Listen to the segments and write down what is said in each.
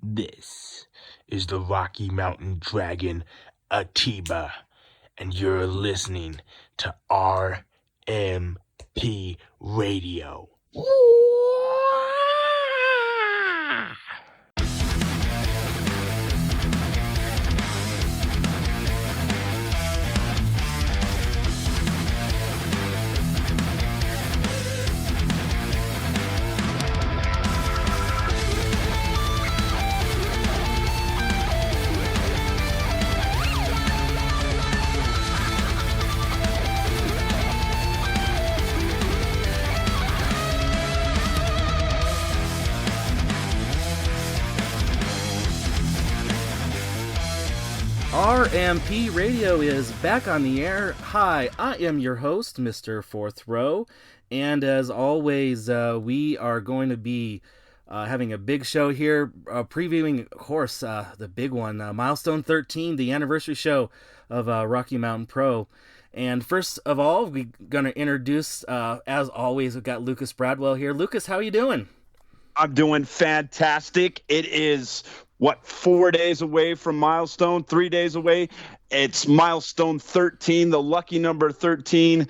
This is the Rocky Mountain Dragon, Atiba, and you're listening to RMP Radio. RMP Radio is back on the air. Hi, I am your host, Mr. Fourth Row, and as always, we are going to be having a big show here, previewing, of course, the big one, Milestone 13, the anniversary show of Rocky Mountain Pro. And first of all, we're going to introduce, as always, we've got Lucas Bradwell here. Lucas, how are you doing? I'm doing fantastic. It is 4 days away from Milestone, 3 days away. It's Milestone 13, the lucky number 13.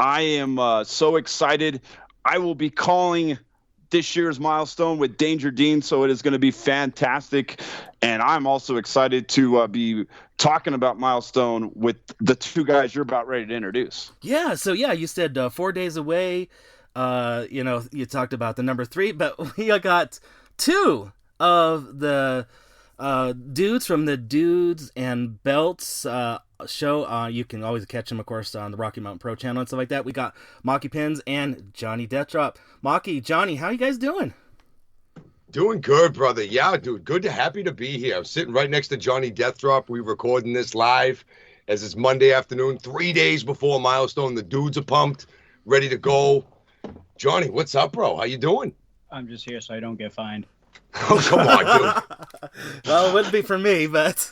I am so excited. I will be calling this year's Milestone with Danger Dean, so it is going to be fantastic. And I'm also excited to be talking about Milestone with the two guys you're about ready to introduce. Yeah, so you said 4 days away. You talked about the number 3, but we got two of the dudes from the Dudes and Belts show. You can always catch them, of course, on the Rocky Mountain Pro channel and stuff like that. We got MahkyPinz and Johnny Deathdrop. Johnny, how you guys doing? Doing good, brother. Yeah, dude, happy to be here. I'm sitting right next to Johnny Deathdrop. We're recording this live as it's Monday afternoon, 3 days before Milestone. The dudes are pumped, ready to go. Johnny, what's up, bro? How you doing? I'm just here so I don't get fined. Oh, come on, dude. Well, it wouldn't be for me, but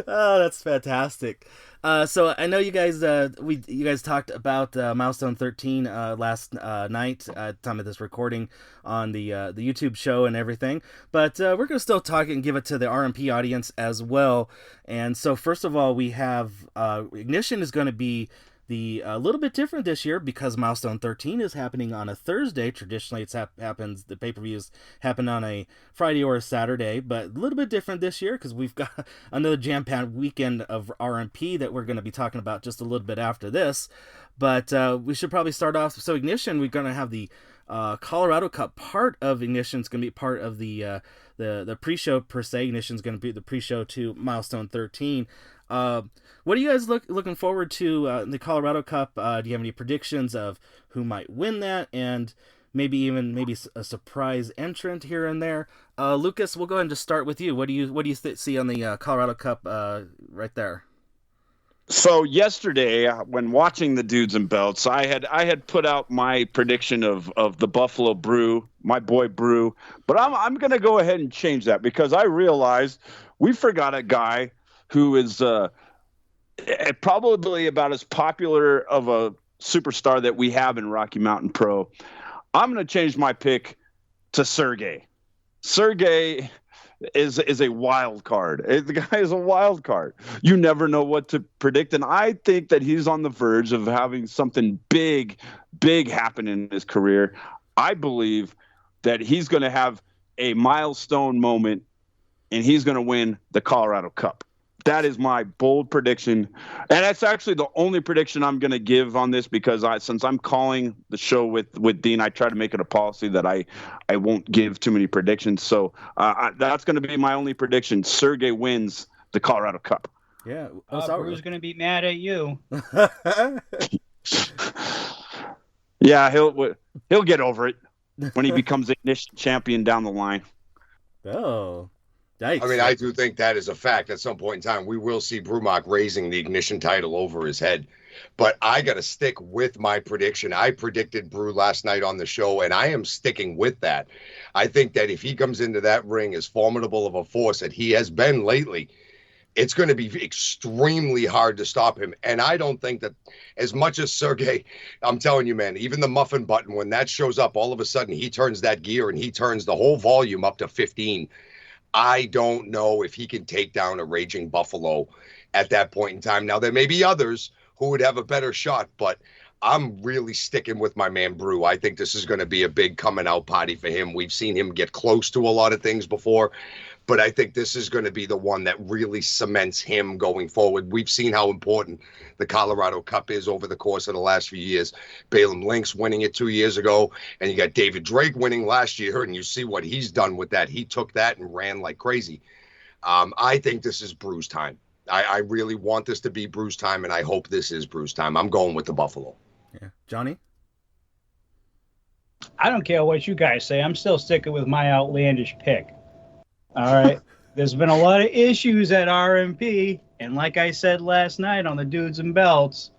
oh, that's fantastic. So I know you guys you guys talked about Milestone 13 last night at the time of this recording on the YouTube show and everything, but we're going to still talk and give it to the RMP audience as well. And so first of all, we have Ignition is going to be a little bit different this year because Milestone 13 is happening on a Thursday. Traditionally, happens the pay-per-views happen on a Friday or a Saturday, but a little bit different this year because we've got another jam-packed weekend of RMP that we're going to be talking about just a little bit after this. But we should probably start off. So Ignition, we're going to have the Colorado Cup. Part of Ignition is going to be part of the pre-show per se. Ignition is going to be the pre-show to Milestone 13. What are you guys looking forward to in the Colorado Cup? Do you have any predictions of who might win that, and maybe a surprise entrant here and there? Lucas, we'll go ahead and just start with you. What do you see on the Colorado Cup right there? So yesterday, when watching the Dudes and Belts, I had put out my prediction of the Buffalo Brew, my boy Brew, but I'm going to go ahead and change that because I realized we forgot a guy who is probably about as popular of a superstar that we have in Rocky Mountain Pro. I'm going to change my pick to Sergey. Sergey is a wild card. The guy is a wild card. You never know what to predict, and I think that he's on the verge of having something big happen in his career. I believe that he's going to have a milestone moment, and he's going to win the Colorado Cup. That is my bold prediction, and that's actually the only prediction I'm going to give on this because since I'm calling the show with Dean, I try to make it a policy that I won't give too many predictions. So that's going to be my only prediction. Sergey wins the Colorado Cup. Yeah, Brew's going to be mad at you. Yeah, he'll get over it when he becomes Ignition champion down the line. Oh. Yikes. I mean, I do think that is a fact. At some point in time, we will see Brumach raising the Ignition title over his head. But I got to stick with my prediction. I predicted Brew last night on the show, and I am sticking with that. I think that if he comes into that ring as formidable of a force that he has been lately, it's going to be extremely hard to stop him. And I don't think that as much as Sergey, I'm telling you, man, even the muffin button, when that shows up, all of a sudden he turns that gear and he turns the whole volume up to 15. I don't know if he can take down a Raging Buffalo at that point in time. Now, there may be others who would have a better shot, but I'm really sticking with my man Brew. I think this is going to be a big coming out party for him. We've seen him get close to a lot of things before, but I think this is going to be the one that really cements him going forward. We've seen how important the Colorado Cup is over the course of the last few years. Balaam Lynx winning it 2 years ago, and you got David Drake winning last year, and you see what he's done with that. He took that and ran like crazy. I think this is Brew's time. I really want this to be Brew's time, and I hope this is Brew's time. I'm going with the Buffalo. Yeah. Johnny? I don't care what you guys say. I'm still sticking with my outlandish pick. All right. There's been a lot of issues at RMP, and like I said last night on the Dudes and Belts,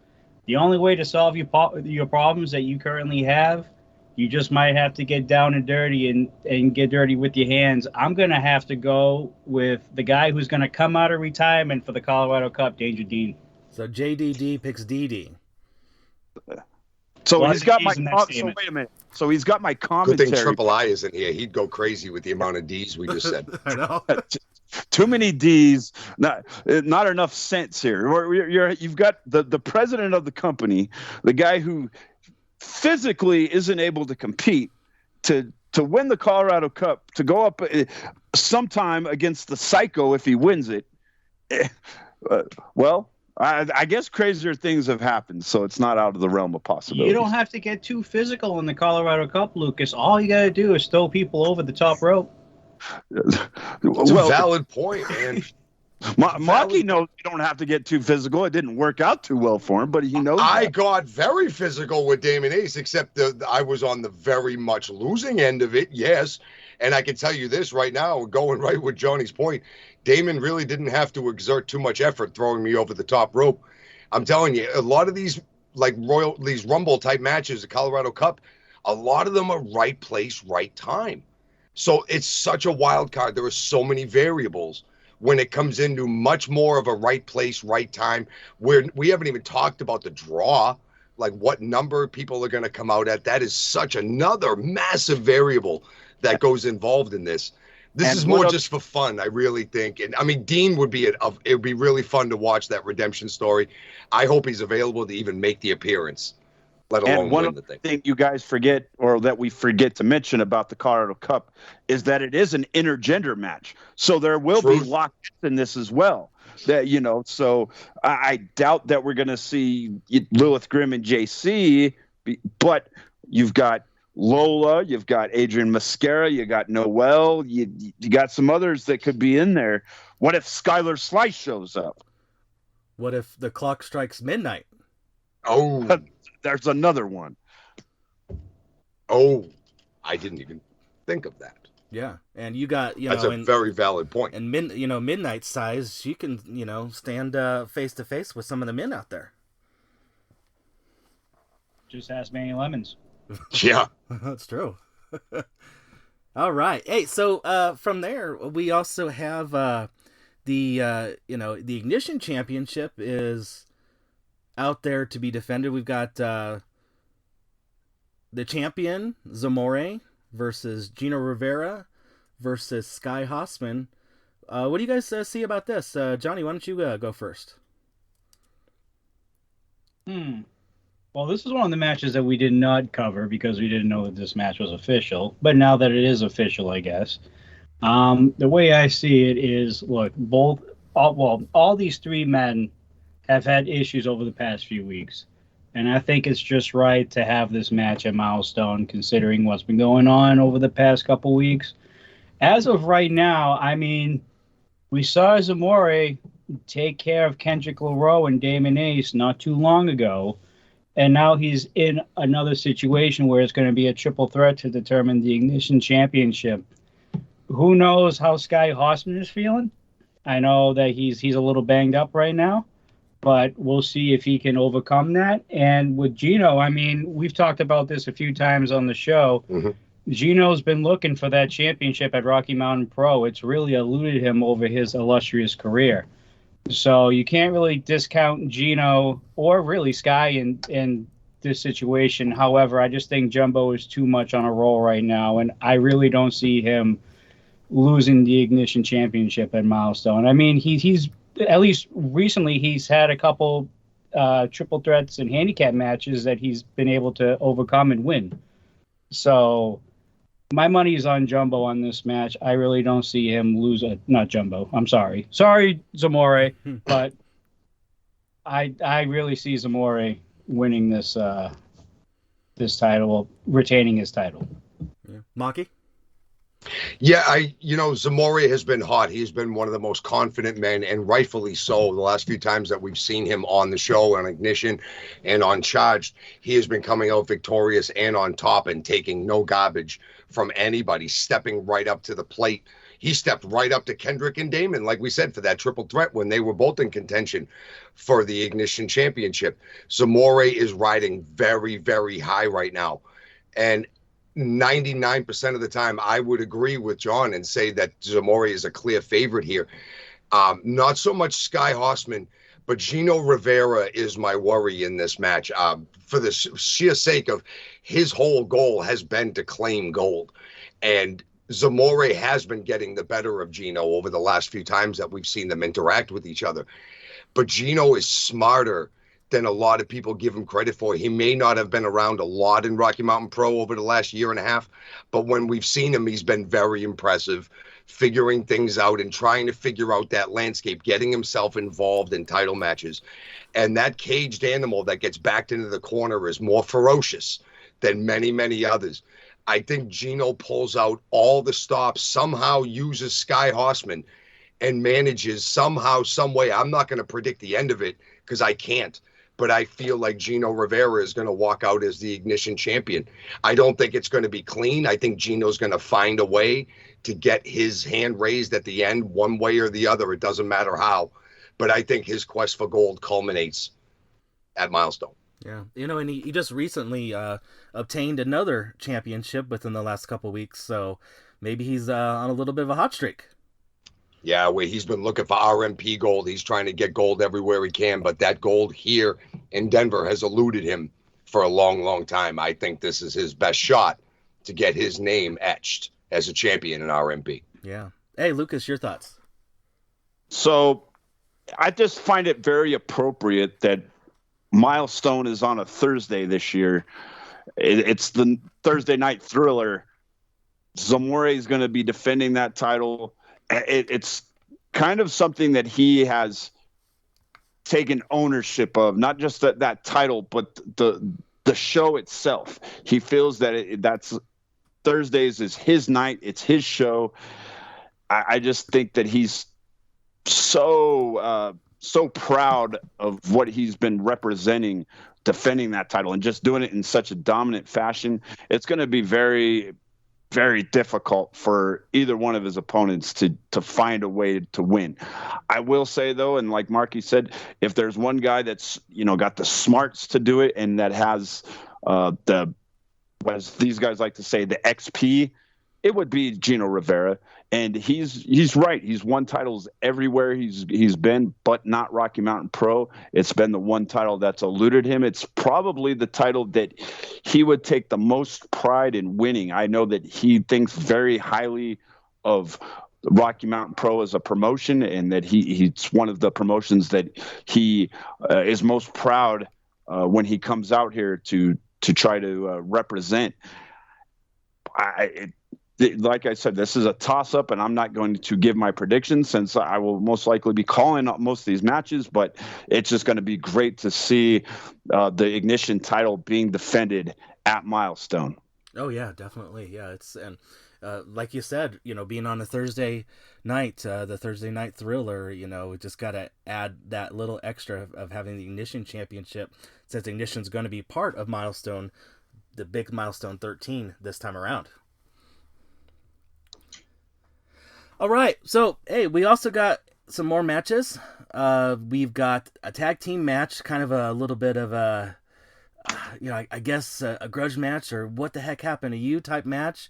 the only way to solve your problems that you currently have, you just might have to get down and dirty and get dirty with your hands. I'm going to have to go with the guy who's going to come out of retirement for the Colorado Cup, Danger Dean. So JDD picks DD. So he's got my. So wait a minute. So he's got my Good commentary. thing Triple I isn't here. He'd go crazy with the amount of D's we just said. I know. Too many D's, not enough sense here. You've got the president of the company, the guy who physically isn't able to compete to win the Colorado Cup, to go up sometime against the Psycho if he wins it. Well, I guess crazier things have happened, so it's not out of the realm of possibility. You don't have to get too physical in the Colorado Cup, Lucas. All you got to do is throw people over the top rope. It's a valid point, man. Mahky knows you don't have to get too physical. It didn't work out too well for him, but he knows I that. got very physical with Damon Ace, except I was on the very much losing end of it, yes. And I can tell you this right now, going right with Johnny's point, Damon really didn't have to exert too much effort throwing me over the top rope. I'm telling you, a lot of these these Rumble type matches, the Colorado Cup, a lot of them are right place, right time. So it's such a wild card. There are so many variables when it comes into much more of a right place, right time, where we haven't even talked about the draw, like what number people are going to come out at. That is such another massive variable that goes involved in this. This is more just for fun, I really think. And I mean, Dean would be it would be really fun to watch that redemption story. I hope he's available to even make the appearance, let alone win the thing. Thing you guys forget, or that we forget to mention about the Colorado Cup, is that it is an intergender match. So there will be locked in this as well. That, so I doubt that we're going to see Lilith Grimm and JC, but you've got Lola, you've got Adrian Mascara, you got Noelle, you got some others that could be in there. What if Skylar Slice shows up? What if the clock strikes midnight? Oh, there's another one. Oh, I didn't even think of that. Yeah, and you got that's a very valid point. And midnight size, you can stand face to face with some of the men out there. Just ask Manny Lemons. Yeah, that's true. All right. Hey, so from there we also have the Ignition Championship is out there to be defended. We've got the champion Zamore versus Gino Rivera versus Sky Hossman. What do you guys see about this? Johnny, why don't you go first? Well, this is one of the matches that we did not cover because we didn't know that this match was official. But now that it is official, I guess. The way I see it is, look, all these three men have had issues over the past few weeks. And I think it's just right to have this match at Milestone, considering what's been going on over the past couple weeks. As of right now, I mean, we saw Zamore take care of Kendrick LaRoe and Damon Ace not too long ago. And now he's in another situation where it's going to be a triple threat to determine the Ignition Championship. Who knows how Sky Hossman is feeling? I know that he's a little banged up right now, but we'll see if he can overcome that. And with Gino, I mean, we've talked about this a few times on the show. Mm-hmm. Gino's been looking for that championship at Rocky Mountain Pro. It's really eluded him over his illustrious career. So you can't really discount Gino or really Sky in this situation. However, I just think Jumbo is too much on a roll right now, and I really don't see him losing the Ignition Championship at Milestone. I mean, he's at least recently he's had a couple triple threats and handicap matches that he's been able to overcome and win. So my money is on Jumbo on this match. I really don't see him lose not Jumbo. I'm sorry. Sorry, Zamore, but I really see Zamore winning this this title, retaining his title. Yeah. Mahky? Yeah, Zamora has been hot. He's been one of the most confident men, and rightfully so. The last few times that we've seen him on the show, on Ignition and on Charged, he has been coming out victorious and on top and taking no garbage from anybody, stepping right up to the plate. He stepped right up to Kendrick and Damon, like we said, for that triple threat when they were both in contention for the Ignition Championship. Zamora is riding very, very high right now. And 99% of the time, I would agree with John and say that Zamora is a clear favorite here. Not so much Sky Horseman, but Gino Rivera is my worry in this match. For the sheer sake of his whole goal has been to claim gold. And Zamora has been getting the better of Gino over the last few times that we've seen them interact with each other. But Gino is smarter than a lot of people give him credit for. He may not have been around a lot in Rocky Mountain Pro over the last year and a half, but when we've seen him, he's been very impressive, figuring things out and trying to figure out that landscape, getting himself involved in title matches. And that caged animal that gets backed into the corner is more ferocious than many, many others. I think Gino pulls out all the stops, somehow uses Sky Horseman and manages somehow, some way. I'm not going to predict the end of it because I can't. But I feel like Gino Rivera is going to walk out as the Ignition champion. I don't think it's going to be clean. I think Gino's going to find a way to get his hand raised at the end, one way or the other. It doesn't matter how. But I think his quest for gold culminates at Milestone. Yeah, and he just recently obtained another championship within the last couple of weeks, so maybe he's on a little bit of a hot streak. Yeah, where he's been looking for RMP gold. He's trying to get gold everywhere he can, but that gold here in Denver has eluded him for a long, long time. I think this is his best shot to get his name etched as a champion in RMP. Yeah. Hey, Lucas, your thoughts? So I just find it very appropriate that Milestone is on a Thursday this year. It's the Thursday Night Thriller. Zamora is going to be defending that title. It's kind of something that he has taken ownership of, not just that title, but the show itself. He feels that that's Thursdays is his night. It's his show. I just think that he's so proud of what he's been representing, defending that title and just doing it in such a dominant fashion. It's going to be very, very difficult for either one of his opponents to find a way to win. I will say, though, and like Marky said, if there's one guy that's, got the smarts to do it and that has as these guys like to say, the XP, it would be Gino Rivera. And he's right. He's won titles everywhere he's been, but not Rocky Mountain Pro. It's been the one title that's eluded him. It's probably the title that he would take the most pride in winning. I know that he thinks very highly of Rocky Mountain Pro as a promotion, and that he's one of the promotions that he is most proud when he comes out here to try to represent. Like I said, this is a toss-up, and I'm not going to give my predictions since I will most likely be calling up most of these matches, but it's just going to be great to see the Ignition title being defended at Milestone. Oh, yeah, definitely. Yeah, and like you said, being on a Thursday night, the Thursday Night Thriller, we just got to add that little extra of having the Ignition Championship, since Ignition's going to be part of Milestone, the big Milestone 13 this time around. All right, so, hey, we also got some more matches. We've got a tag team match, kind of a little bit of a, I guess a grudge match or what the heck happened to you type match.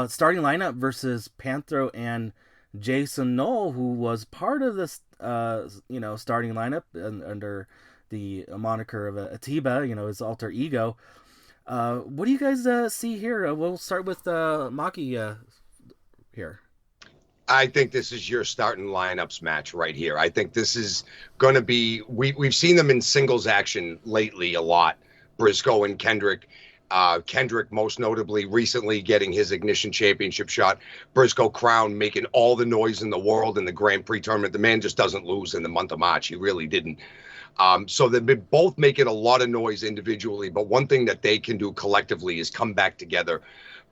Starting lineup versus Panthro and Jason Knoll, who was part of this, starting lineup under the moniker of Atiba, his alter ego. What do you guys see here? We'll start with Mahky here. I think this is your starting lineups match right here. I think this is going to be, we've seen them in singles action lately a lot. Briscoe and Kendrick. Kendrick most notably recently getting his Ignition Championship shot. Briscoe Crown making all the noise in the world in the Grand Prix tournament. The man just doesn't lose in the month of March. He really didn't. So they've been both making a lot of noise individually, but one thing that they can do collectively is come back together,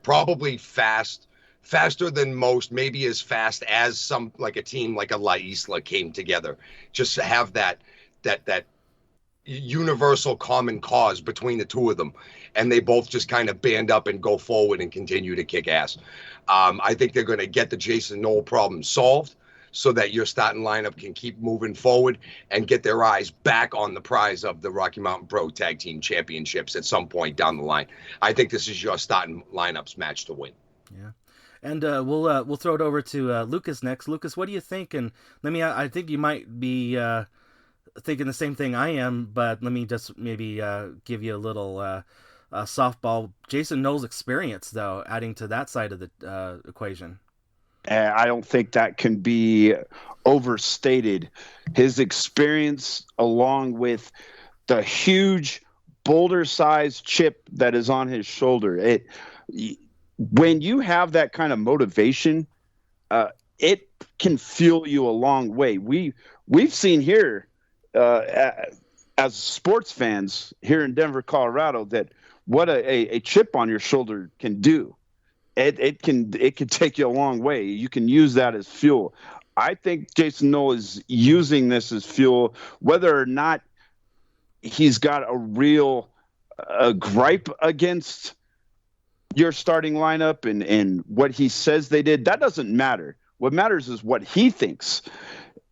probably faster than most, maybe as fast as some, like a team like a La Isla came together, just to have that universal common cause between the two of them, and they both just kind of band up and go forward and continue to kick ass. I think they're going to get the Jason Knoll problem solved so that your starting lineup can keep moving forward and get their eyes back on the prize of the Rocky Mountain Pro Tag Team Championships at some point down the line. I think this is your starting lineups match to win. Yeah. And we'll throw it over to Lucas next. Lucas, what do you think? And I think you might be thinking the same thing I am, but let me just maybe give you a little softball. Jason Knoll's experience, though, adding to that side of the equation. I don't think that can be overstated. His experience, along with the huge boulder-sized chip that is on his shoulder, when you have that kind of motivation, it can fuel you a long way. We've seen here, as sports fans here in Denver, Colorado, that what a chip on your shoulder can do. It can take you a long way. You can use that as fuel. I think Jason Knoll is using this as fuel, whether or not he's got a real gripe against your starting lineup and what he says they did. That doesn't matter. What matters is what he thinks.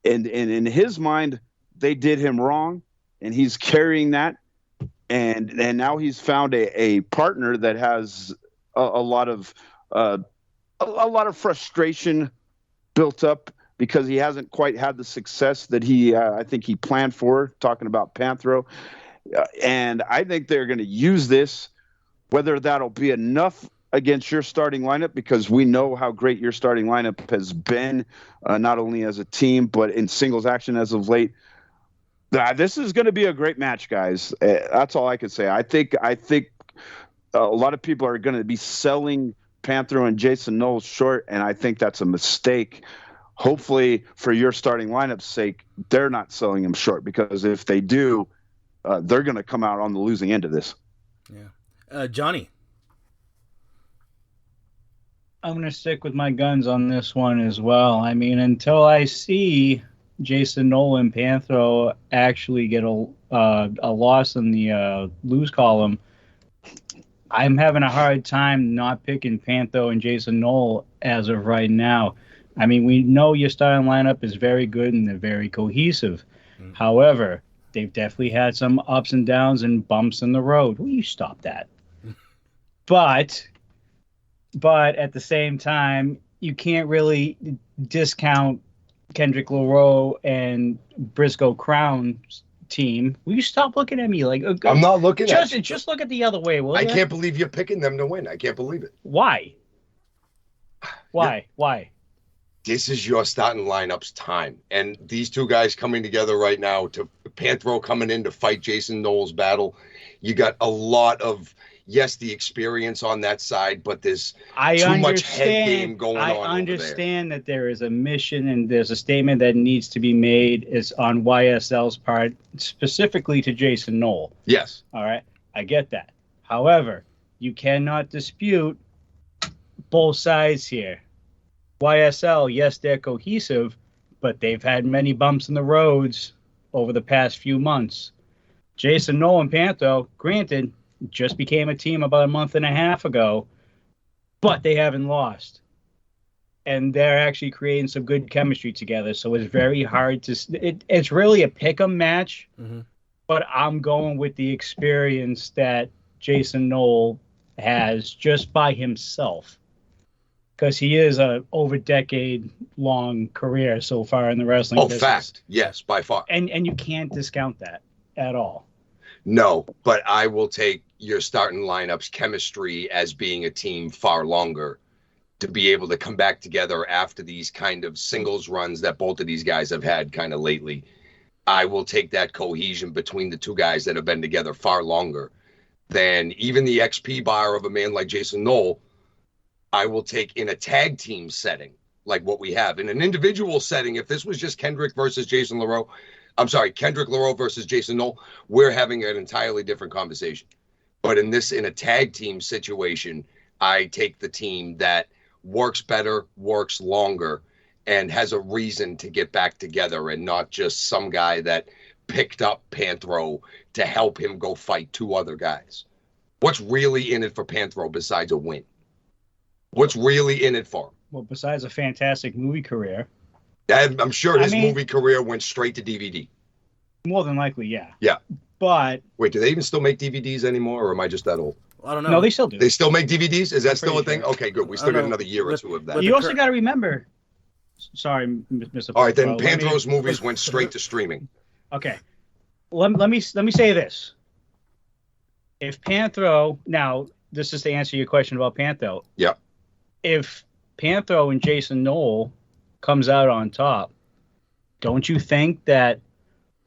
And in his mind, they did him wrong, and he's carrying that. And now he's found a partner that has a lot of frustration built up because he hasn't quite had the success that I think he planned for, talking about Panthro. And I think they're going to use this, whether that'll be enough against your starting lineup, because we know how great your starting lineup has been, not only as a team, but in singles action as of late. This is going to be a great match, guys. That's all I can say. I think a lot of people are going to be selling Panthro and Jason Knoll short, and I think that's a mistake. Hopefully, for your starting lineup's sake, they're not selling him short, because if they do, they're going to come out on the losing end of this. Yeah. Johnny? I'm going to stick with my guns on this one as well. I mean, until I see Jason Knoll and Panthro actually get a loss in the lose column, I'm having a hard time not picking Panthro and Jason Knoll as of right now. I mean, we know your starting lineup is very good and they're very cohesive. Mm-hmm. However, they've definitely had some ups and downs and bumps in the road. Will you stop that? But at the same time, you can't really discount Kendrick LaRoe and Briscoe Crown's team. Will you stop looking at me like I'm not looking at you. Just look at the other way, will you? I can't believe you're picking them to win. I can't believe it. Why? Yeah. Why? This is your starting lineup's time. And these two guys coming together right now, to Panthro coming in to fight Jason Knoll's battle. You got a lot of, yes, the experience on that side, but there's too much head game going on. I understand that there is a mission and there's a statement that needs to be made is on YSL's part, specifically to Jason Knoll. Yes. All right. I get that. However, you cannot dispute both sides here. YSL, yes, they're cohesive, but they've had many bumps in the roads over the past few months. Jason Knoll and Panthro, granted, just became a team about a month and a half ago, but they haven't lost. And they're actually creating some good chemistry together. So it's very hard to... It's really a pick-em match, but I'm going with the experience that Jason Knoll has just by himself. because he is a over decade long career so far in the wrestling business. Fact. Yes, by far. And you can't discount that at all. No, but I will take your starting lineup's chemistry as being a team far longer to be able to come back together after these kind of singles runs that both of these guys have had kind of lately. I will take that cohesion between the two guys that have been together far longer than even the XP bar of a man like Jason Knoll. I will take in a tag team setting like what we have. In an individual setting, if this was just Kendrick versus Jason LaRoe, Kendrick LaRoe versus Jason Knoll, we're having an entirely different conversation. But in a tag team situation, I take the team that works better, works longer, and has a reason to get back together, and not just some guy that picked up Panthro to help him go fight two other guys. What's really in it for Panthro besides a win? What's really in it for him? Well, besides a fantastic movie career. I'm sure his movie career went straight to DVD. More than likely, yeah. Yeah. But wait, do they even still make DVDs anymore, or am I just that old? I don't know. No, they still do. They still make DVDs? Is that still a thing? Sure. Okay, good. We still got another year or two of that. You also got to remember. Sorry, Mr. All right, then Panthro's movies went straight to streaming. Okay. Let me say this. If Panthro, now this is to answer your question about Panthro. Yeah. If Panthro and Jason Knoll comes out on top, don't you think that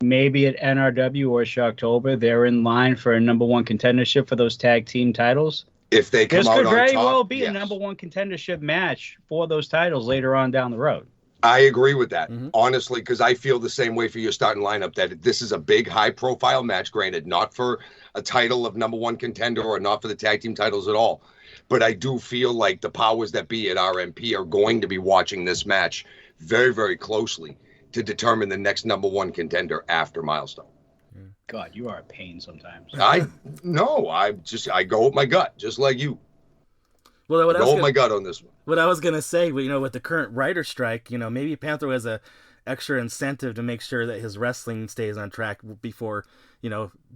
maybe at NRW or Shocktober they're in line for a number one contendership for those tag team titles? If they come out on top, this could very well be a number one contendership match for those titles later on down the road. I agree with that, honestly, because I feel the same way for your starting lineup, that this is a big, high-profile match, granted, not for a title of number one contender or not for the tag team titles at all. But I do feel like the powers that be at RMP are going to be watching this match very, very closely to determine the next number one contender after Milestone. God, you are a pain sometimes. I go with my gut, just like you. Well, I go with my gut on this one. What I was gonna say, with the current writer strike, maybe Panthro has a extra incentive to make sure that his wrestling stays on track before,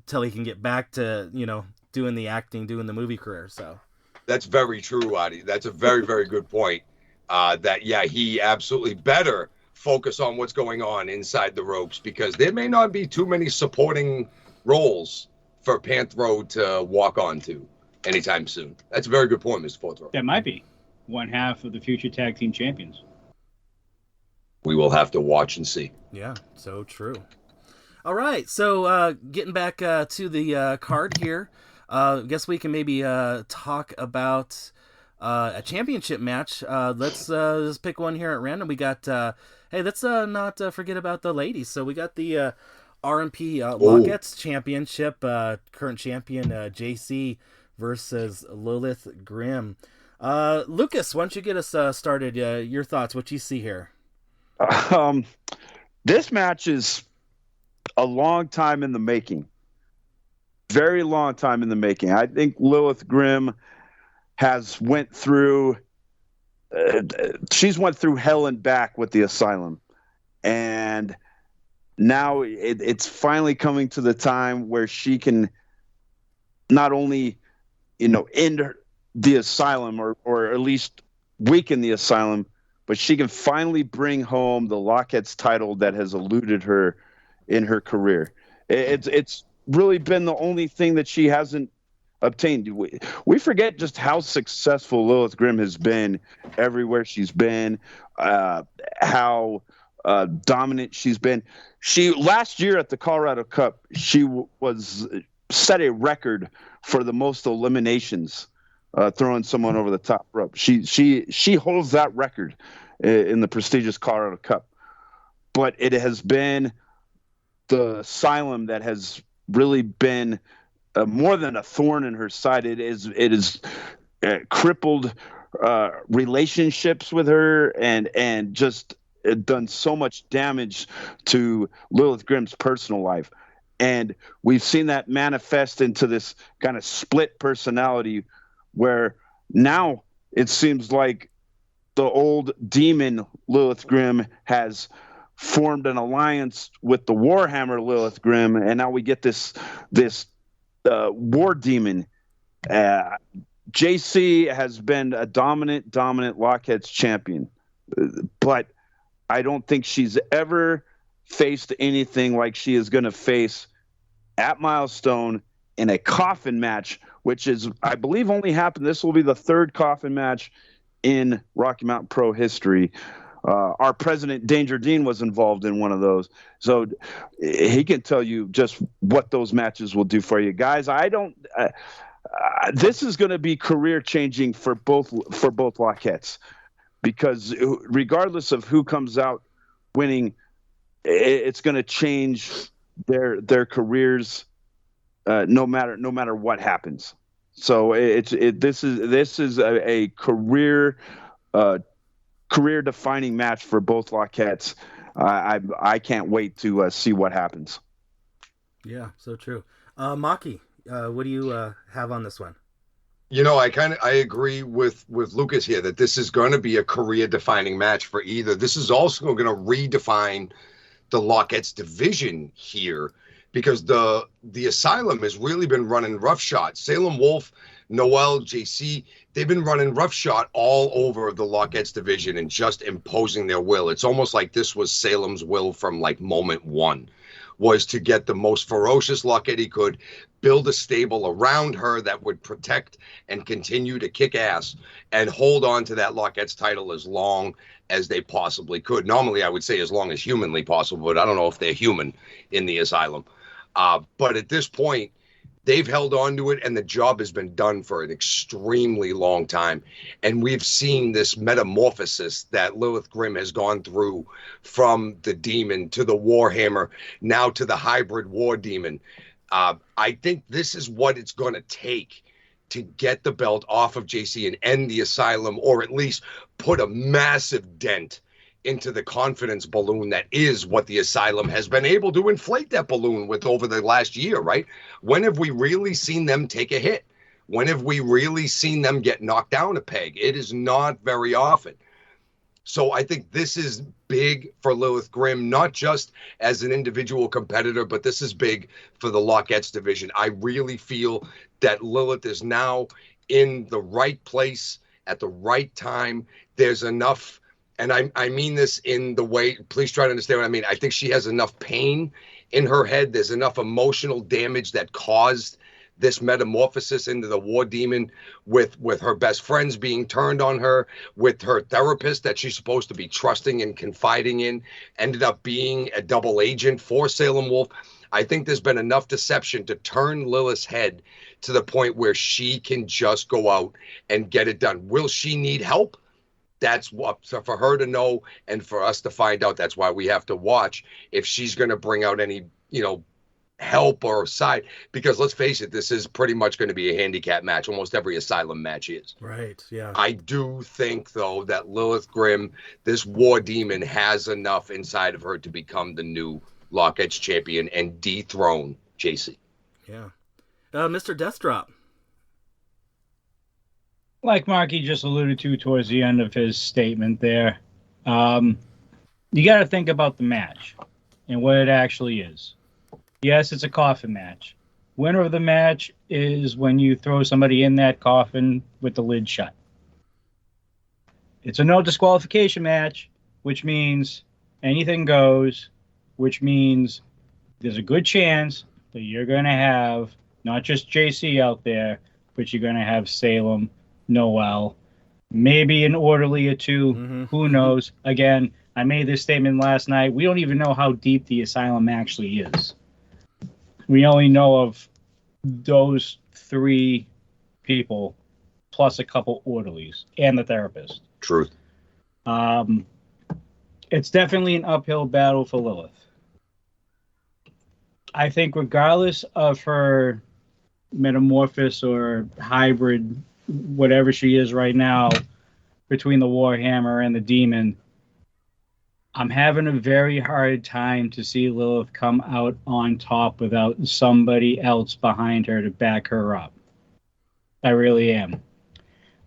till he can get back to, doing the acting, doing the movie career. So that's very true, Adi. That's a very, very good point. He absolutely better focus on what's going on inside the ropes, because there may not be too many supporting roles for Panthro to walk onto anytime soon. That's a very good point, Mr. Forthrow. That might be one half of the future tag team champions. We will have to watch and see. Yeah, so true. All right, so getting back to the card here, I guess we can maybe talk about a championship match. Let's just pick one here at random. We got, let's not forget about the ladies. So we got the RMP Lockettes Championship, current champion JC versus Lilith Grimm. Lucas, why don't you get us started? Your thoughts, what you see here? This match is a long time in the making. Very long time in the making. I think Lilith Grimm has went through hell and back with the Asylum, and now it's finally coming to the time where she can not only end the Asylum or at least weaken the Asylum, but she can finally bring home the Lockettes title that has eluded her in her career. It's really been the only thing that she hasn't obtained. We forget just how successful Lilith Grimm has been everywhere she's been, how dominant she's been. Last year at the Colorado Cup, she set a record for the most eliminations, throwing someone over the top rope. She holds that record in the prestigious Colorado Cup. But it has been the Asylum that has really been more than a thorn in her side. It is crippled relationships with her and just done so much damage to Lilith Grimm's personal life. And we've seen that manifest into this kind of split personality where now it seems like the old demon Lilith Grimm has formed an alliance with the Warhammer Lilith Grimm, and now we get this war demon. JC has been a dominant Lockheads champion, but I don't think she's ever faced anything like she is going to face at Milestone in a coffin match, which is, I believe, only happened. This will be the third coffin match in Rocky Mountain Pro history. Our president, Danger Dean, was involved in one of those. So he can tell you just what those matches will do for you. Guys, this is going to be career changing for both Lockettes, because regardless of who comes out winning, it's going to change their careers no matter what happens. So this is a career defining match for both Lockettes. I can't wait to see what happens. Yeah, so true. Mahky, what do you have on this one? I agree with Lucas here that this is going to be a career defining match for either. This is also going to redefine the Lockettes division here, because the Asylum has really been running roughshod. Salem Wolf, Noel, JC, they've been running roughshod all over the Lockettes division and just imposing their will. It's almost like this was Salem's will from like moment one, was to get the most ferocious Lockette he could, build a stable around her that would protect and continue to kick ass and hold on to that Lockettes title as long as they possibly could. Normally, I would say as long as humanly possible, but I don't know if they're human in the Asylum. But at this point, they've held on to it, and the job has been done for an extremely long time. And we've seen this metamorphosis that Lilith Grimm has gone through, from the demon to the Warhammer, now to the hybrid war demon. I think this is what it's going to take to get the belt off of JC and end the Asylum, or at least put a massive dent into the confidence balloon that is what the Asylum has been able to inflate that balloon with over the last year, right? When have we really seen them take a hit? When have we really seen them get knocked down a peg? It is not very often. So I think this is big for Lilith Grimm, not just as an individual competitor, but this is big for the Lockettes division. I really feel that Lilith is now in the right place at the right time. There's enough, and I mean this in the way, please try to understand what I mean. I think she has enough pain in her head. There's enough emotional damage that caused this metamorphosis into the war demon, with her best friends being turned on her, with her therapist that she's supposed to be trusting and confiding in, ended up being a double agent for Salem Wolf. I think there's been enough deception to turn Lilith's head to the point where she can just go out and get it done. Will she need help? That's what for her to know, and for us to find out. That's why we have to watch if she's going to bring out any, help or side, because let's face it, this is pretty much going to be a handicap match. Almost every Asylum match is. Right, yeah. I do think, though, that Lilith Grimm, this war demon, has enough inside of her to become the new Lockettes champion and dethrone JC. Yeah. Mr. Deathdrop. Like Marky just alluded to towards the end of his statement there, you got to think about the match and what it actually is. Yes, it's a coffin match. Winner of the match is when you throw somebody in that coffin with the lid shut. It's a no disqualification match, which means anything goes, which means there's a good chance that you're going to have not just JC out there, but you're going to have Salem, Noel, maybe an orderly or two. Mm-hmm. Who knows? Again, I made this statement last night. We don't even know how deep the Asylum actually is. We only know of those 3 people plus a couple orderlies and the therapist. Truth. It's definitely an uphill battle for Lilith. I think regardless of her metamorphosis or hybrid, whatever she is right now, between the Warhammer and the Demon, I'm having a very hard time to see Lilith come out on top without somebody else behind her to back her up. I really am.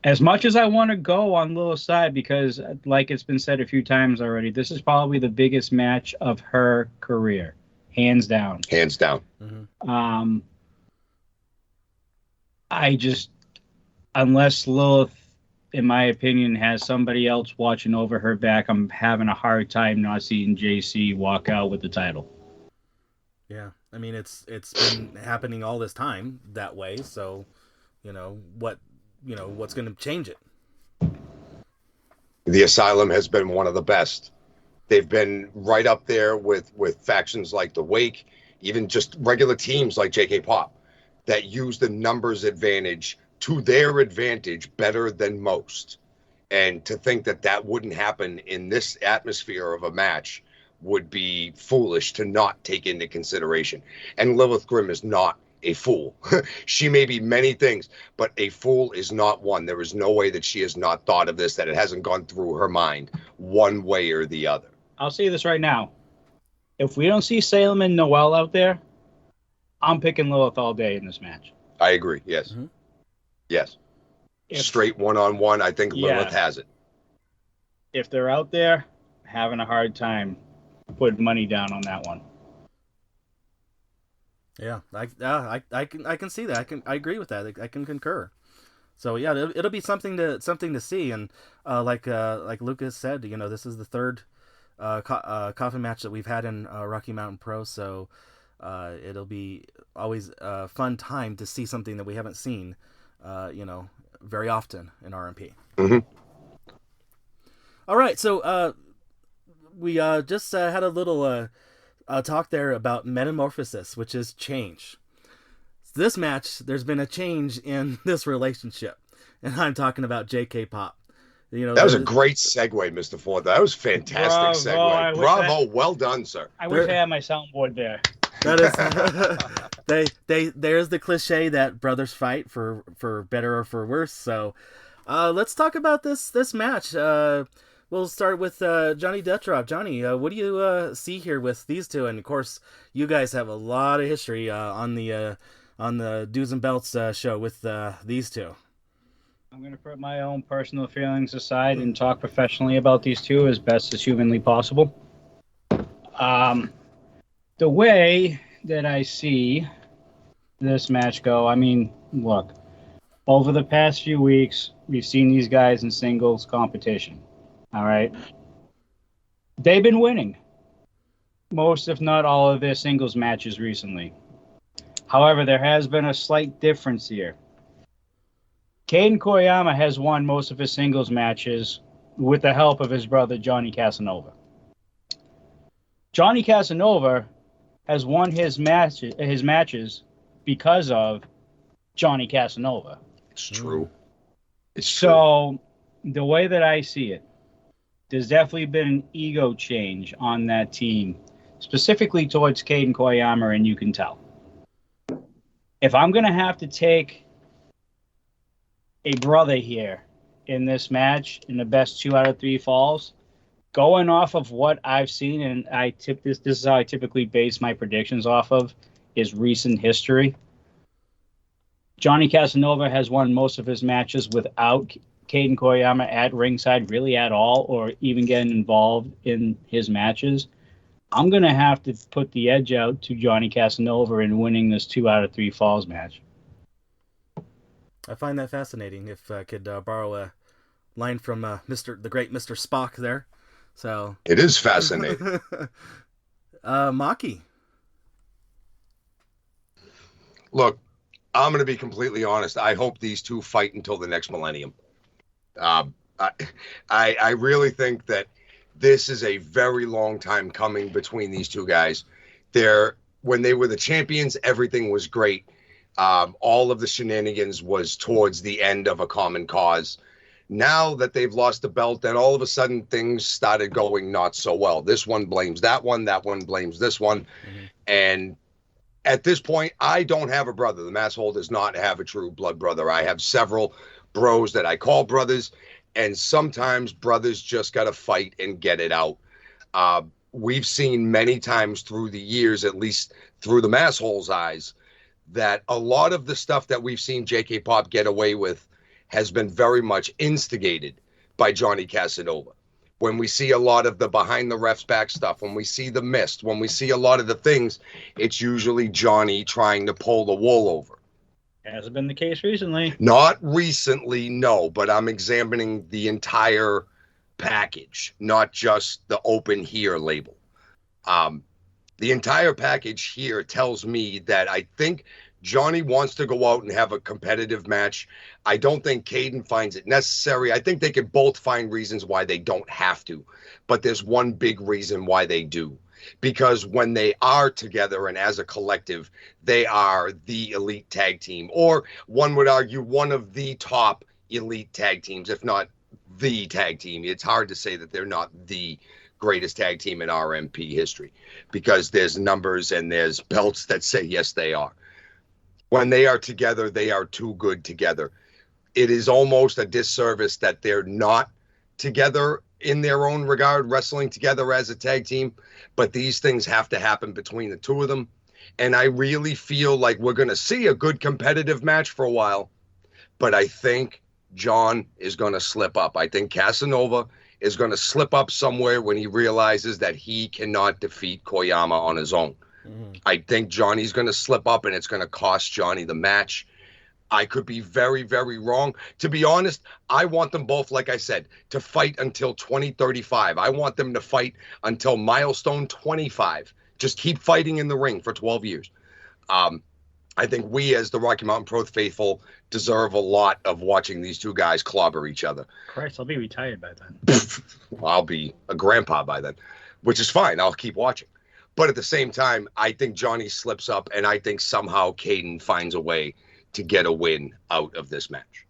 As much as I want to go on Lilith's side, because like it's been said a few times already, this is probably the biggest match of her career. Hands down. Hands down. Mm-hmm. unless Lilith, in my opinion, has somebody else watching over her back, I'm having a hard time not seeing JC walk out with the title. Yeah, I mean it's been happening all this time that way. So, what's going to change it? The Asylum has been one of the best. They've been right up there with factions like the Wake, even just regular teams like JK Pop that use the numbers advantage to their advantage better than most. And to think that wouldn't happen in this atmosphere of a match would be foolish to not take into consideration. And Lilith Grimm is not a fool. She may be many things, but a fool is not one. There is no way that she has not thought of this, that it hasn't gone through her mind one way or the other. I'll say this right now. If we don't see Salem and Noel out there, I'm picking Lilith all day in this match. I agree. Yes. Mm-hmm. Yes. Straight one-on-one, I think Lilith Yeah. has it. If they're out there, having a hard time putting money down on that one. Yeah, I can see that. I agree with that. I can concur. So yeah, it'll be something to see. And like Lucas said, this is the third coffin match that we've had in Rocky Mountain Pro. So it'll be always a fun time to see something that we haven't seen, very often in RMP. Mm-hmm. All right, so we just had a little talk there about metamorphosis, which is change. This match, there's been a change in this relationship, and I'm talking about JK Pop. That was a great segue, Mr. Ford. That was fantastic segue. Bravo, well done, sir. I wish I had my soundboard there. That is, there's the cliche that brothers fight for better or for worse. So, let's talk about this match. We'll start with Johnny Deathdrop. Johnny, what do you see here with these two? And of course, you guys have a lot of history on the Dudes and Belts show with these two. I'm going to put my own personal feelings aside and talk professionally about these two as best as humanly possible. The way that I see this match go, I mean, look, over the past few weeks, we've seen these guys in singles competition. All right. They've been winning most, if not all, of their singles matches recently. However, there has been a slight difference here. Caden Koyama has won most of his singles matches with the help of his brother, Johnny Casanova. Johnny Casanova has won his matches because of Johnny Casanova. It's true. It's true. So, the way that I see it, there's definitely been an ego change on that team, specifically towards Caden Koyama, and you can tell. If I'm going to have to take a brother here in this match, in the best 2 out of 3 falls, going off of what I've seen, and this is how I typically base my predictions off of, is recent history. Johnny Casanova has won most of his matches without Caden Koyama at ringside really at all, or even getting involved in his matches. I'm going to have to put the edge out to Johnny Casanova in winning this 2 out of 3 falls match. I find that fascinating. If I could borrow a line from the great Mr. Spock there. So it is fascinating. Mahky. Look, I'm going to be completely honest. I hope these two fight until the next millennium. I really think that this is a very long time coming between these two guys. When they were the champions, everything was great. All of the shenanigans was towards the end of a common cause. Now that they've lost the belt, then all of a sudden things started going not so well. This one blames that one blames this one. Mm-hmm. And at this point, I don't have a brother. The Masshole does not have a true blood brother. I have several bros that I call brothers, and sometimes brothers just got to fight and get it out. We've seen many times through the years, at least through the Masshole's eyes, that a lot of the stuff that we've seen JK Pop get away with has been very much instigated by Johnny Casanova. When we see a lot of the behind the ref's back stuff, when we see the mist, when we see a lot of the things, it's usually Johnny trying to pull the wool over. Hasn't been the case recently. Not recently, no, but I'm examining the entire package, not just the open here label. The entire package here tells me that I think Johnny wants to go out and have a competitive match. I don't think Caden finds it necessary. I think they could both find reasons why they don't have to, but there's one big reason why they do. Because when they are together and as a collective, they are the elite tag team, or one would argue one of the top elite tag teams, if not the tag team. It's hard to say that they're not the greatest tag team in RMP history, because there's numbers and there's belts that say yes, they are. When they are together, they are too good together. It is almost a disservice that they're not together in their own regard, wrestling together as a tag team, but these things have to happen between the two of them. And I really feel like we're going to see a good competitive match for a while, but I think John is going to slip up. I think Casanova is going to slip up somewhere when he realizes that he cannot defeat Koyama on his own. I think Johnny's going to slip up and it's going to cost Johnny the match. I could be very, very wrong. To be honest, I want them both, like I said, to fight until 2035. I want them to fight until Milestone 25. Just keep fighting in the ring for 12 years. I think we, as the Rocky Mountain Pro faithful, deserve a lot of watching these two guys clobber each other. Christ, I'll be retired by then. I'll be a grandpa by then, which is fine. I'll keep watching. But at the same time, I think Johnny slips up, and I think somehow Caden finds a way to get a win out of this match.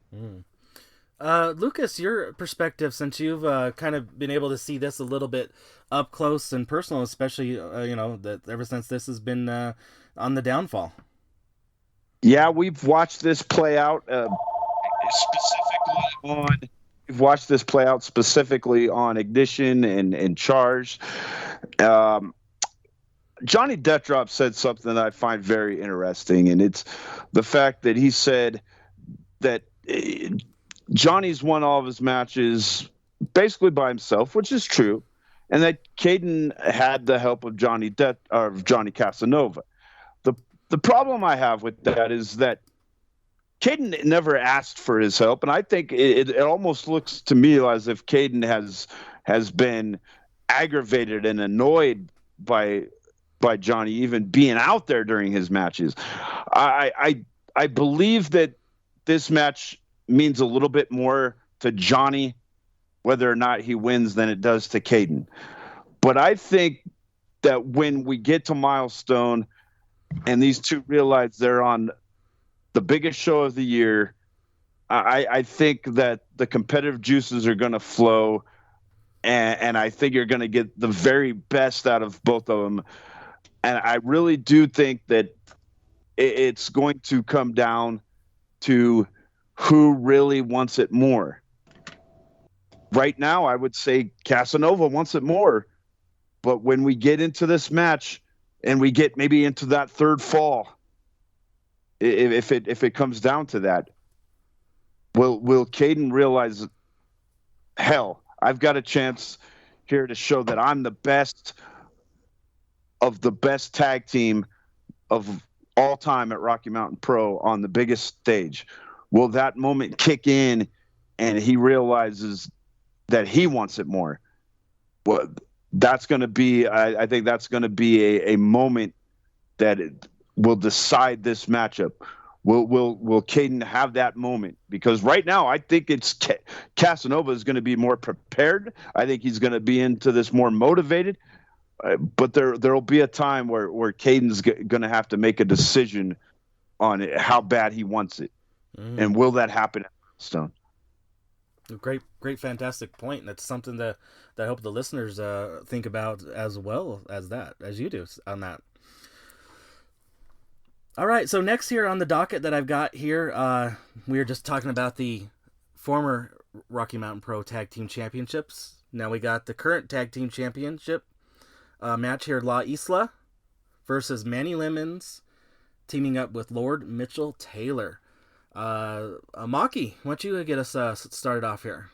Lucas, your perspective, since you've kind of been able to see this a little bit up close and personal, especially that ever since this has been on the downfall. Yeah, we've watched this play out specifically on Ignition and Charged. Johnny Deathdrop said something that I find very interesting, and it's the fact that he said that Johnny's won all of his matches basically by himself, which is true, and that Caden had the help of Johnny Casanova. The problem I have with that is that Caden never asked for his help, and I think it almost looks to me as if Caden has been aggravated and annoyed by Johnny even being out there during his matches. I believe that this match means a little bit more to Johnny, whether or not he wins, than it does to Caden. But I think that when we get to Milestone and these two realize they're on the biggest show of the year, I think that the competitive juices are going to flow, and I think you're going to get the very best out of both of them. And I really do think that it's going to come down to who really wants it more. Right now, I would say Casanova wants it more. But when we get into this match and we get maybe into that third fall, if it comes down to that, will Caden realize, hell, I've got a chance here to show that I'm the best of the best tag team of all time at Rocky Mountain Pro on the biggest stage? Will that moment kick in and he realizes that he wants it more? Well, that's going to be, I think that's going to be a moment that will decide this matchup. Will Caden have that moment? Because right now, I think it's Casanova is going to be more prepared. I think he's going to be into this more motivated. But there'll be a time where Caden's going to have to make a decision on it, how bad he wants it. And will that happen at Milestone? Great, fantastic point. That's something that I hope the listeners think about as well as you do on that. All right, so next here on the docket that I've got here, we were just talking about the former Rocky Mountain Pro Tag Team Championships. Now we got the current Tag Team Championship match here, La Isla versus Manny Lemons, teaming up with Lord Mitchell Taylor. Mahky, why don't you get us started off here?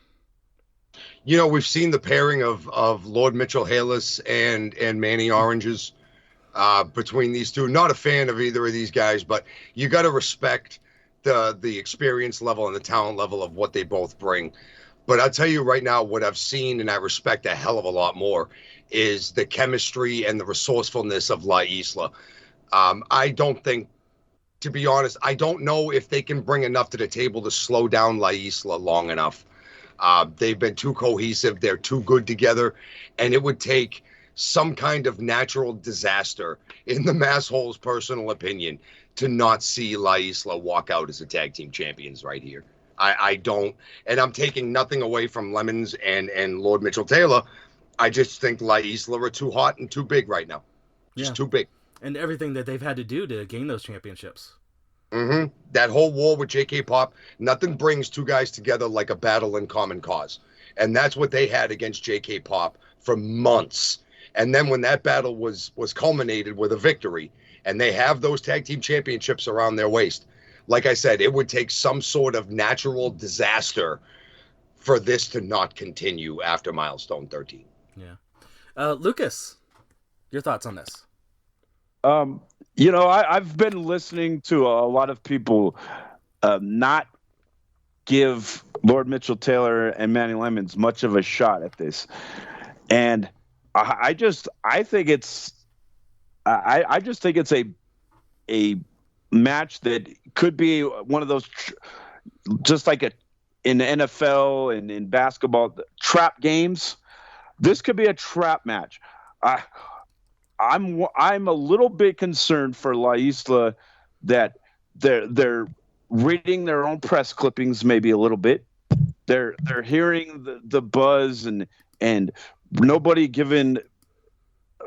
We've seen the pairing of Lord Mitchell Halas and Manny Oranges between these two. Not a fan of either of these guys, but you got to respect the experience level and the talent level of what they both bring. But I'll tell you right now, what I've seen, and I respect a hell of a lot more, is the chemistry and the resourcefulness of La Isla. I don't think, to be honest, I don't know if they can bring enough to the table to slow down La Isla long enough. They've been too cohesive. They're too good together. And it would take some kind of natural disaster, in the Masshole's personal opinion, to not see La Isla walk out as a tag team champions right here. I don't, and I'm taking nothing away from Lemons and Lord Mitchell Taylor. I just think La Isla are too hot and too big right now. Just too big. And everything that they've had to do to gain those championships. Mm-hmm. That whole war with JK Pop, nothing brings two guys together like a battle in common cause. And that's what they had against JK Pop for months. And then when that battle was culminated with a victory, and they have those tag team championships around their waist, like I said, it would take some sort of natural disaster for this to not continue after Milestone 13. Yeah. Lucas, your thoughts on this? I've been listening to a lot of people not give Lord Mitchell Taylor and Manny Lemons much of a shot at this. And I just think it's a match that could be one of those, just like in the NFL and in basketball, trap games. This could be a trap match. I'm a little bit concerned for La Isla that they're reading their own press clippings maybe a little bit. They're hearing the buzz and nobody giving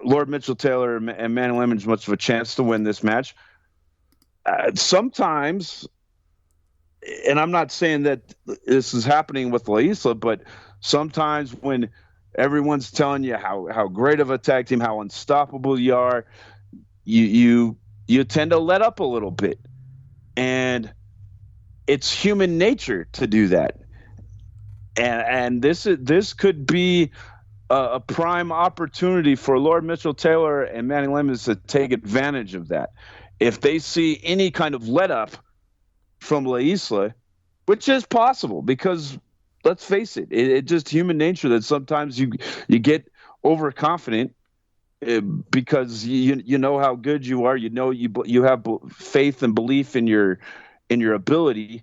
Lord Mitchell Taylor and Manny Lemons much of a chance to win this match. Sometimes, and I'm not saying that this is happening with La Isla, but sometimes when everyone's telling you how great of a tag team, how unstoppable you are, you tend to let up a little bit. And it's human nature to do that. And this could be a prime opportunity for Lord Mitchell Taylor and Manny Lemons to take advantage of that. If they see any kind of let up from La Isla, which is possible, because let's face it, it's just human nature that sometimes you get overconfident because you know how good you are, you have faith and belief in your ability.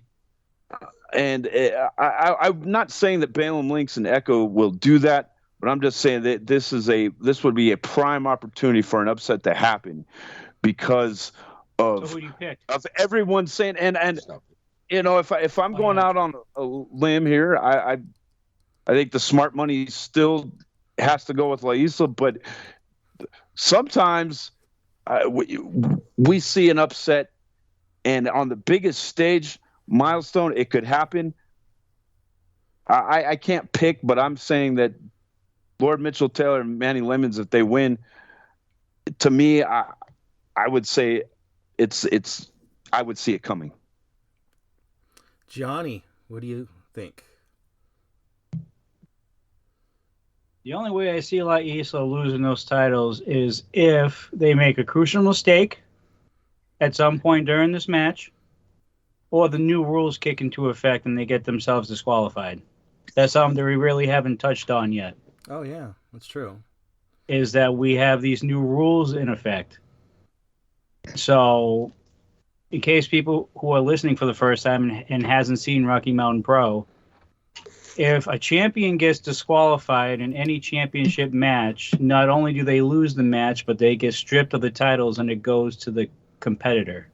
And I'm not saying that Balaam Lynx and Echo will do that, but I'm just saying that this would be a prime opportunity for an upset to happen because of, so who do you pick? Of everyone saying and if I'm going out on a limb here, I think the smart money still has to go with La Isla, but sometimes we see an upset, and on the biggest stage, Milestone, it could happen. I can't pick, but I'm saying that Lord Mitchell Taylor and Manny Lemons, if they win, to me, I would say I would see it coming. Johnny, what do you think? The only way I see La Isla losing those titles is if they make a crucial mistake at some point during this match, or the new rules kick into effect and they get themselves disqualified. That's something that we really haven't touched on yet. Oh, yeah, that's true. Is that we have these new rules in effect. So, in case people who are listening for the first time and hasn't seen Rocky Mountain Pro, if a champion gets disqualified in any championship match, not only do they lose the match, but they get stripped of the titles and it goes to the competitor.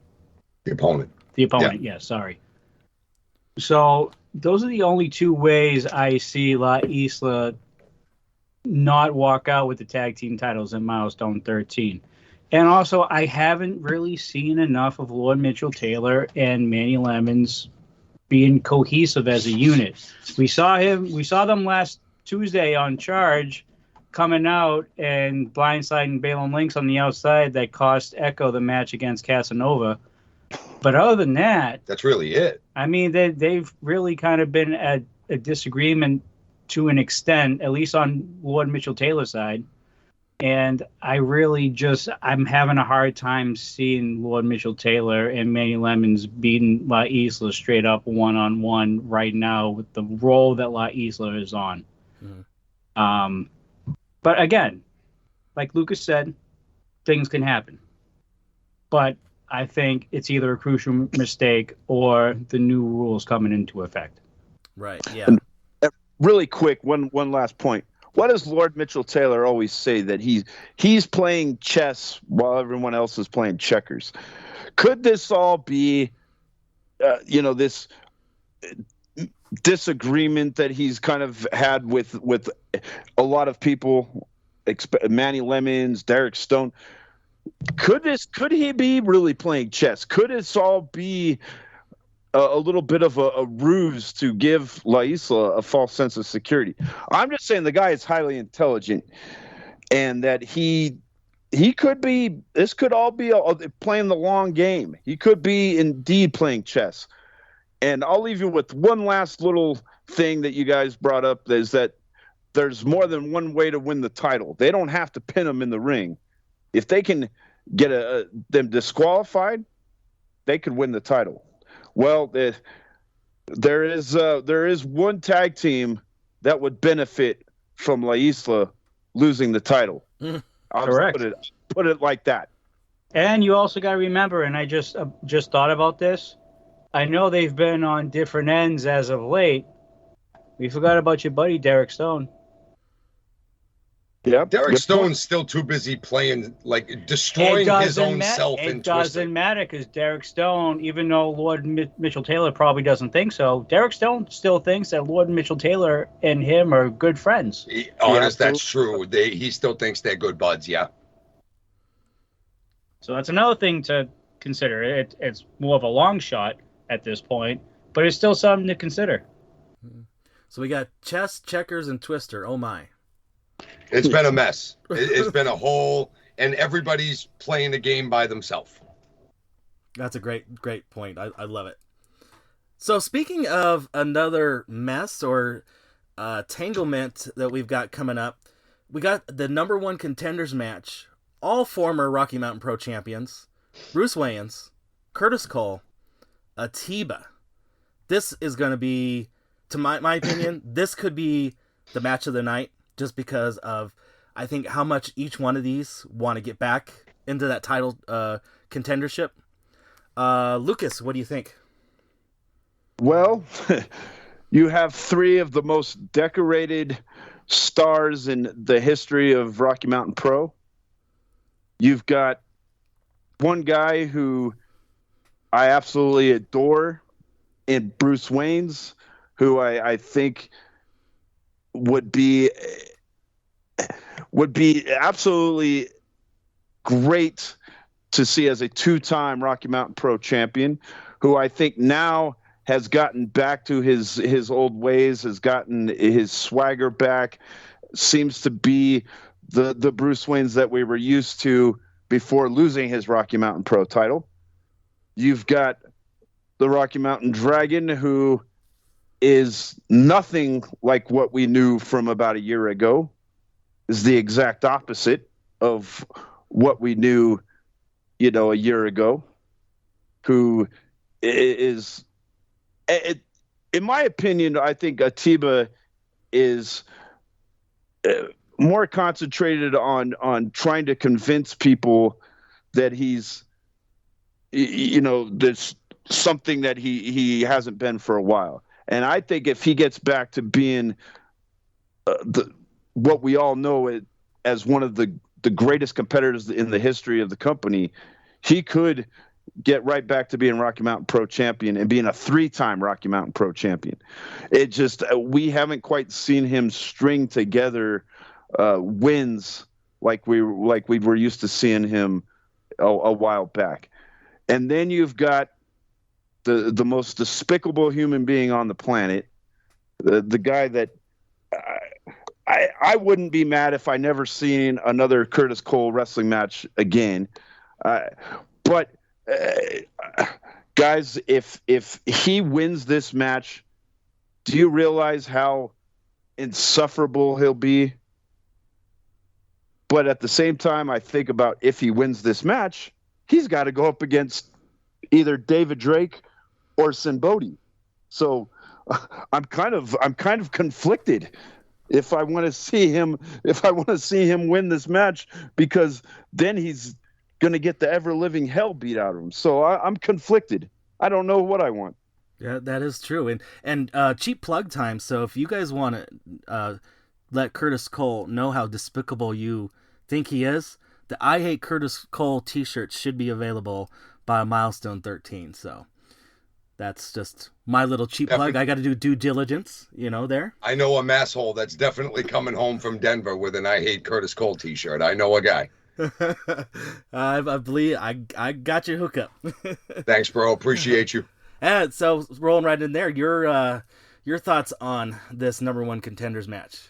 The opponent. Yeah, sorry. So those are the only two ways I see La Isla not walk out with the tag team titles in Milestone 13. And also, I haven't really seen enough of Lord Mitchell Taylor and Manny Lemons being cohesive as a unit. We saw them last Tuesday on Charge coming out and blindsiding Balaam Lynx on the outside that cost Echo the match against Casanova. But other than that, that's really it. I mean, they've really kind of been at a disagreement to an extent, at least on Lord Mitchell Taylor's side. And I'm having a hard time seeing Lord Mitchell Taylor and Manny Lemons beating La Isla straight up one-on-one right now with the role that La Isla is on. Mm-hmm. But again, like Lucas said, things can happen. But I think it's either a crucial mistake or the new rules coming into effect. Right, yeah. And really quick, one last point. What does Lord Mitchell Taylor always say? That he's playing chess while everyone else is playing checkers. Could this all be, this disagreement that he's kind of had with a lot of people, Manny Lemons, Derek Stone? Could he be really playing chess? Could this all be a little bit of a ruse to give La Isla a false sense of security? I'm just saying the guy is highly intelligent, and that he could be. This could all be playing the long game. He could be indeed playing chess. And I'll leave you with one last little thing that you guys brought up, is that there's more than one way to win the title. They don't have to pin him in the ring. If they can get them disqualified, they could win the title. Well, there is one tag team that would benefit from La Isla losing the title. I'll Correct. Put it like that. And you also got to remember, and I just thought about this. I know they've been on different ends as of late. We forgot about your buddy Derek Stone. Yeah, Derek Stone's still too busy playing, destroying his own self in It doesn't matter, because Derek Stone, even though Lord Mitchell Taylor probably doesn't think so, Derek Stone still thinks that Lord Mitchell Taylor and him are good friends. That's true. He still thinks they're good buds, yeah. So that's another thing to consider. It's more of a long shot at this point, but it's still something to consider. So we got chess, checkers, and twister. Oh my. It's been a mess. It's been a whole, and everybody's playing the game by themselves. That's a great point. I love it. So speaking of another mess or tanglement that we've got coming up, we got the number one contenders match. All former Rocky Mountain Pro champions, Bruce Wayans, Curtis Cole, Atiba. This is going to be, to my opinion, this could be the match of the night. Just because of, I think, how much each one of these want to get back into that title contendership. Lucas, what do you think? Well, you have three of the most decorated stars in the history of Rocky Mountain Pro. You've got one guy who I absolutely adore in Bruce Wayans, who I think would be absolutely great to see as a two-time Rocky Mountain Pro champion, who I think now has gotten back to his old ways, has gotten his swagger back, seems to be the Bruce Wayans that we were used to before losing his Rocky Mountain Pro title. You've got the Rocky Mountain Dragon, who is nothing like what we knew from about a year ago, is the exact opposite of what we knew, a year ago, who is, in my opinion, I think Atiba is more concentrated on trying to convince people that he's, there's something that he hasn't been for a while. And I think if he gets back to being what we all know as one of the greatest competitors in the history of the company, he could get right back to being Rocky Mountain Pro champion and being a 3-time Rocky Mountain Pro champion. It just, we haven't quite seen him string together wins like we were used to seeing him a while back. And then you've got the most despicable human being on the planet, the guy that I wouldn't be mad if I never seen another Curtis Cole wrestling match again. But guys, if he wins this match, do you realize how insufferable he'll be? But at the same time, I think about if he wins this match, he's got to go up against either David Drake or Sinbodi. So I'm kind of conflicted if I want to see him win this match, because then he's going to get the ever living hell beat out of him. So I'm conflicted. I don't know what I want. Yeah, that is true. And cheap plug time. So if you guys want to let Curtis Cole know how despicable you think he is, the I Hate Curtis Cole t-shirt should be available by Milestone 13. So that's just my little cheap plug. I got to do due diligence, there. I know a Masshole that's definitely coming home from Denver with an I Hate Curtis Cole t-shirt. I know a guy. I believe I got your hookup. Thanks, bro. Appreciate you. And so rolling right in there, your thoughts on this number one contenders match?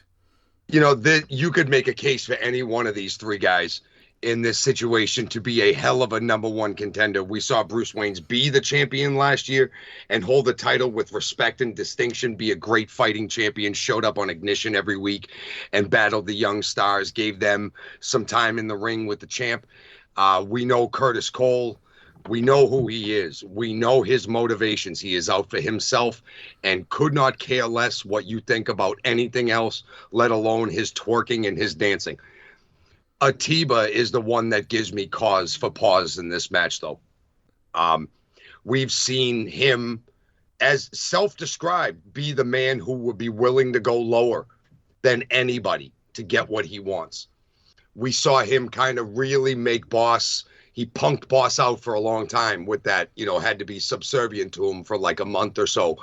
You could make a case for any one of these three guys in this situation to be a hell of a number one contender. We saw Bruce Waynes be the champion last year and hold the title with respect and distinction, be a great fighting champion, showed up on Ignition every week and battled the young stars, gave them some time in the ring with the champ. We know Curtis Cole. We know who he is. We know his motivations. He is out for himself and could not care less what you think about anything else, let alone his twerking and his dancing. Atiba is the one that gives me cause for pause in this match, though. We've seen him, as self-described, be the man who would be willing to go lower than anybody to get what he wants. We saw him kind of really make Boss. He punked Boss out for a long time with that, had to be subservient to him for like a month or so.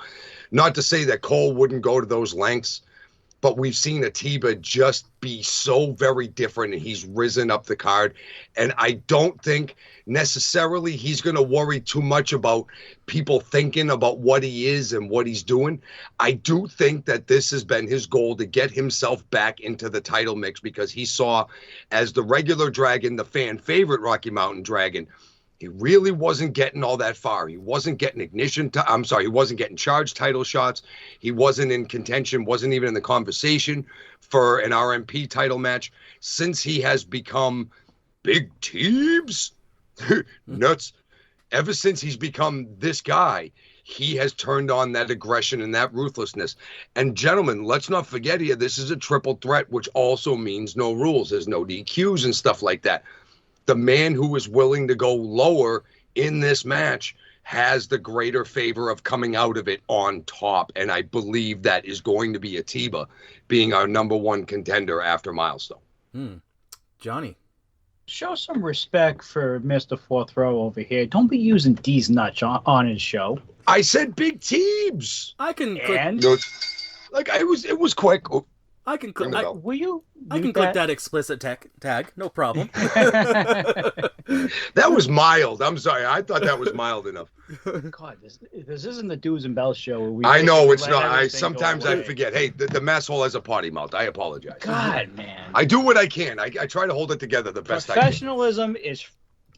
Not to say that Cole wouldn't go to those lengths, but we've seen Atiba just be so very different, and he's risen up the card. And I don't think necessarily he's going to worry too much about people thinking about what he is and what he's doing. I do think that this has been his goal to get himself back into the title mix, because he saw, as the regular Dragon, the fan favorite Rocky Mountain Dragon, he really wasn't getting all that far. He wasn't getting he wasn't getting charged title shots. He wasn't in contention, wasn't even in the conversation for an RMP title match. Since he has become Big Teebs, nuts, ever since he's become this guy, he has turned on that aggression and that ruthlessness. And gentlemen, let's not forget here, this is a triple threat, which also means no rules. There's no DQs and stuff like that. The man who is willing to go lower in this match has the greater favor of coming out of it on top. And I believe that is going to be Atiba being our number one contender after Milestone. Johnny. Show some respect for Mr. Fourth Row over here. Don't be using D's nuts on his show. I said Big Teebs. I can and it was quick. I can click. Will you? I can click that explicit tag. No problem. That was mild. I'm sorry. I thought that was mild enough. God, this isn't the Dudes and Bells show. Where we I know it's not. Sometimes I forget. Hey, the Masshole has a potty mouth. I apologize. God, man. I do what I can. I try to hold it together the best I can. Professionalism is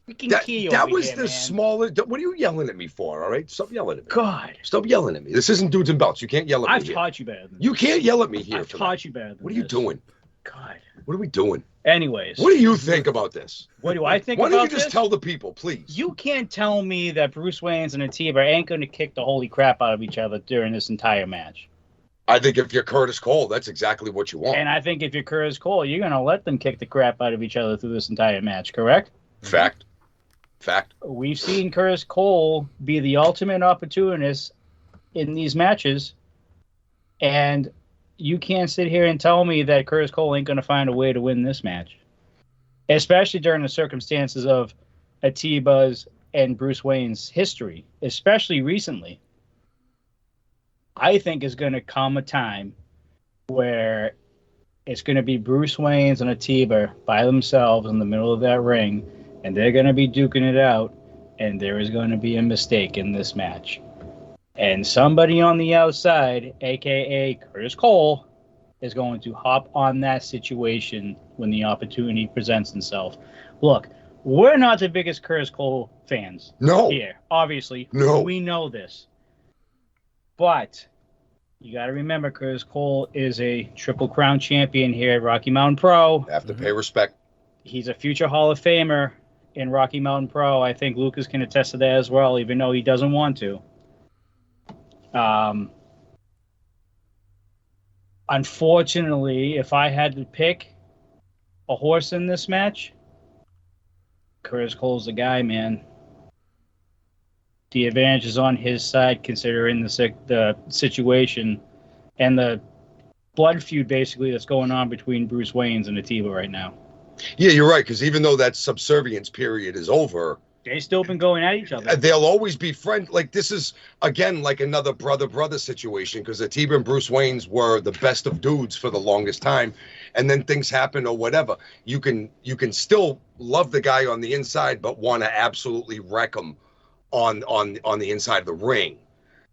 freaking key. That over was here, the man. smallest. What are you yelling at me for? All right, stop yelling at me. God, stop yelling at me. This isn't Dudes and Belts. You can't yell at me. I've taught you better than you can't yell at me here. I've taught you better than What are you doing? God, what are we doing? Anyways, what do you think about this? What do I think Why about this? don't you just tell the people, please? You can't tell me that Bruce Waynes and Atiba ain't going to kick the holy crap out of each other during this entire match. I think if you're Curtis Cole, that's exactly what you want. And I think if you're Curtis Cole, you're going to let them kick the crap out of each other through this entire match, correct? Fact. We've seen Curtis Cole be the ultimate opportunist in these matches, and you can't sit here and tell me that Curtis Cole ain't going to find a way to win this match, especially during the circumstances of Atiba's and Bruce Wayne's history, especially recently. I think is going to come a time where it's going to be Bruce Waynes and Atiba by themselves in the middle of that ring, and they're going to be duking it out, and there is going to be a mistake in this match. And somebody on the outside, a.k.a. Curtis Cole, is going to hop on that situation when the opportunity presents itself. Look, we're not the biggest Curtis Cole fans here, obviously. No. We know this. But you got to remember, Curtis Cole is a Triple Crown champion here at Rocky Mountain Pro. Have to pay respect. he's a future Hall of Famer in Rocky Mountain Pro. I think Lucas can attest to that as well, even though he doesn't want to. Unfortunately, if I had to pick a horse in this match, Curtis Cole's the guy, man. The advantage is on his side, considering the situation and the blood feud, basically, that's going on between Bruce Waynes and Atiba right now. Yeah, you're right, because even though that subservience period is over, They've still been going at each other. they'll always be friends. Like, this is, again, like another brother-brother situation, because Atiba and Bruce Waynes were the best of dudes for the longest time, and then things happen or whatever. You can still love the guy on the inside, but want to absolutely wreck him on the inside of the ring.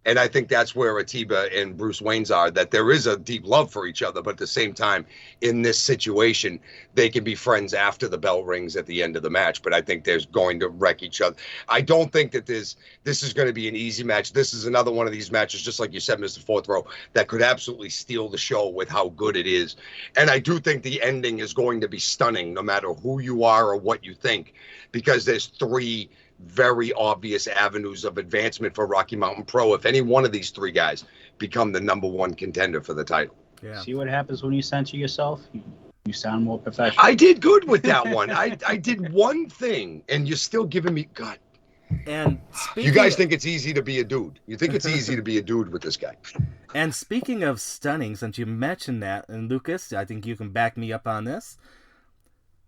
And I think that's where Atiba and Bruce Waynes are, that there is a deep love for each other, but at the same time, in this situation, they can be friends after the bell rings at the end of the match. But I think there's going to wreck each other. I don't think that this is going to be an easy match. This is another one of these matches, just like you said, Mr. Fourth Row, that could absolutely steal the show with how good it is. And I do think the ending is going to be stunning, no matter who you are or what you think, because there's three very obvious avenues of advancement for Rocky Mountain Pro if any one of these three guys become the number one contender for the title. Yeah. See what happens when you censor yourself? You sound more professional. I did good with that one. I did one thing, and you're still giving me God. And you guys think it's easy to be a dude. You think it's easy to be a dude with this guy. And speaking of stunning, since you mentioned that, and Lucas, I think you can back me up on this.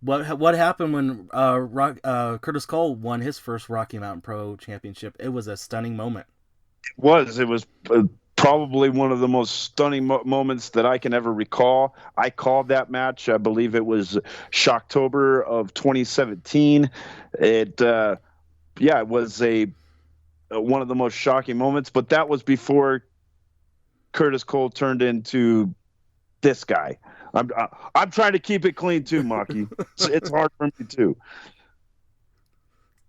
What happened when Curtis Cole won his first Rocky Mountain Pro Championship? It was a stunning moment. It was probably one of the most stunning moments that I can ever recall. I called that match. I believe it was Shocktober of 2017. It was one of the most shocking moments, but that was before Curtis Cole turned into this guy. I'm trying to keep it clean too, Mahky. It's hard for me too.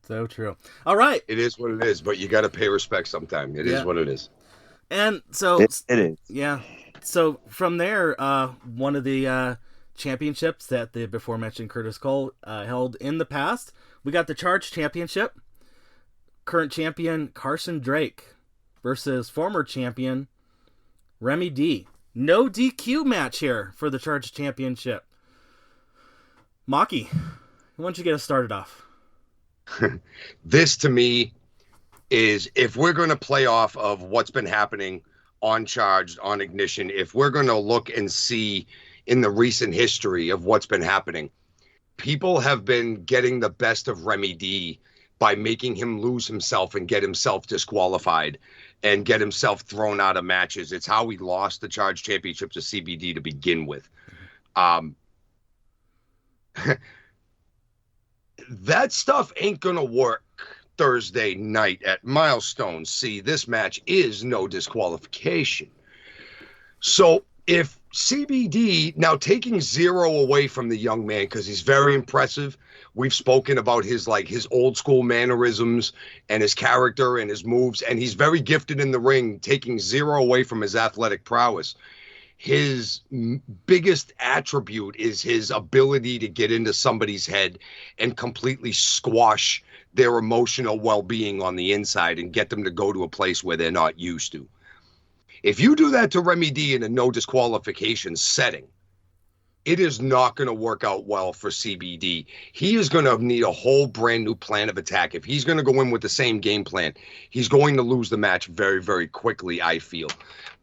So true. All right. It is what it is, but you got to pay respect sometime. It is what it is. And so it is. Yeah. So from there, one of the championships that the before mentioned Curtis Cole held in the past, we got the Charge Championship. Current champion Carson Drake versus former champion Remy D. No DQ match here for the Charge Championship. Mahky, why don't you get us started off? This, to me, is, if we're going to play off of what's been happening on Charged, on Ignition, if we're going to look and see in the recent history of what's been happening, people have been getting the best of Remy D by making him lose himself and get himself disqualified and get himself thrown out of matches. It's how he lost the Charge Championship to CBD to begin with. That stuff ain't going to work Thursday night at Milestone. See, this match is no disqualification. So if CBD, now taking zero away from the young man, because he's very impressive. We've spoken about his old school mannerisms and his character and his moves, and he's very gifted in the ring, taking zero away from his athletic prowess. His biggest attribute is his ability to get into somebody's head and completely squash their emotional well-being on the inside and get them to go to a place where they're not used to. If you do that to Remy D in a no disqualification setting, it is not going to work out well for CBD. He is going to need a whole brand new plan of attack. If he's going to go in with the same game plan, he's going to lose the match very, very quickly, I feel.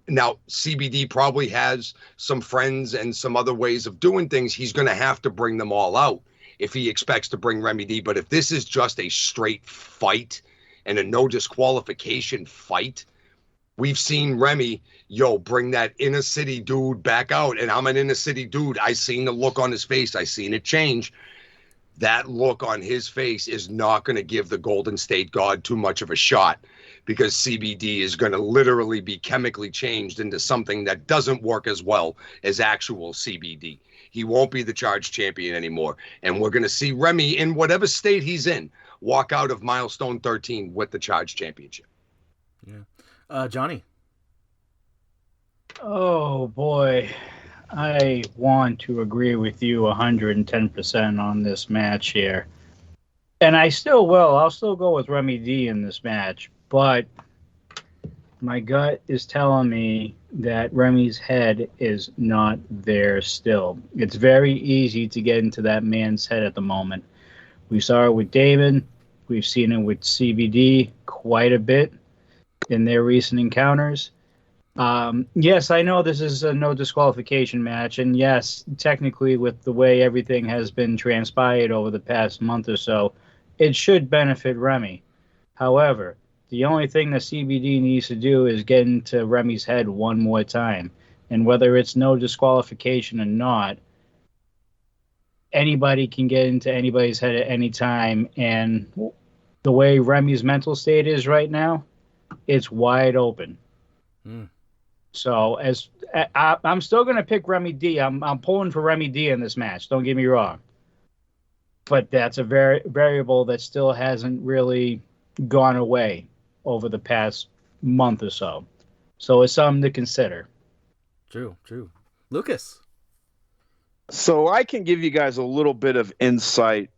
Now, CBD probably has some friends and some other ways of doing things. He's going to have to bring them all out if he expects to bring Remy D. But if this is just a straight fight and a no disqualification fight, we've seen Remy, bring that inner city dude back out. And I'm an inner city dude. I seen the look on his face. I seen it change. That look on his face is not going to give the Golden State God too much of a shot, because CBD is going to literally be chemically changed into something that doesn't work as well as actual CBD. He won't be the Charge champion anymore. And we're going to see Remy, in whatever state he's in, walk out of Milestone 13 with the Charge championship. Yeah. Johnny. Oh, boy. I want to agree with you 110% on this match here. And I still will. I'll still go with Remy D in this match. But my gut is telling me that Remy's head is not there still. It's very easy to get into that man's head at the moment. We saw it with Damon. We've seen it with CBD quite a bit in their recent encounters. Yes, I know this is a no disqualification match, and yes, technically with the way everything has been transpired over the past month or so, it should benefit Remy. However, the only thing that CBD needs to do is get into Remy's head one more time, and whether it's no disqualification or not, anybody can get into anybody's head at any time, and the way Remy's mental state is right now, it's wide open. So I'm still going to pick Remy D. I'm pulling for Remy D in this match. Don't get me wrong. But that's a variable that still hasn't really gone away over the past month or so. So it's something to consider. True. Lucas. So I can give you guys a little bit of insight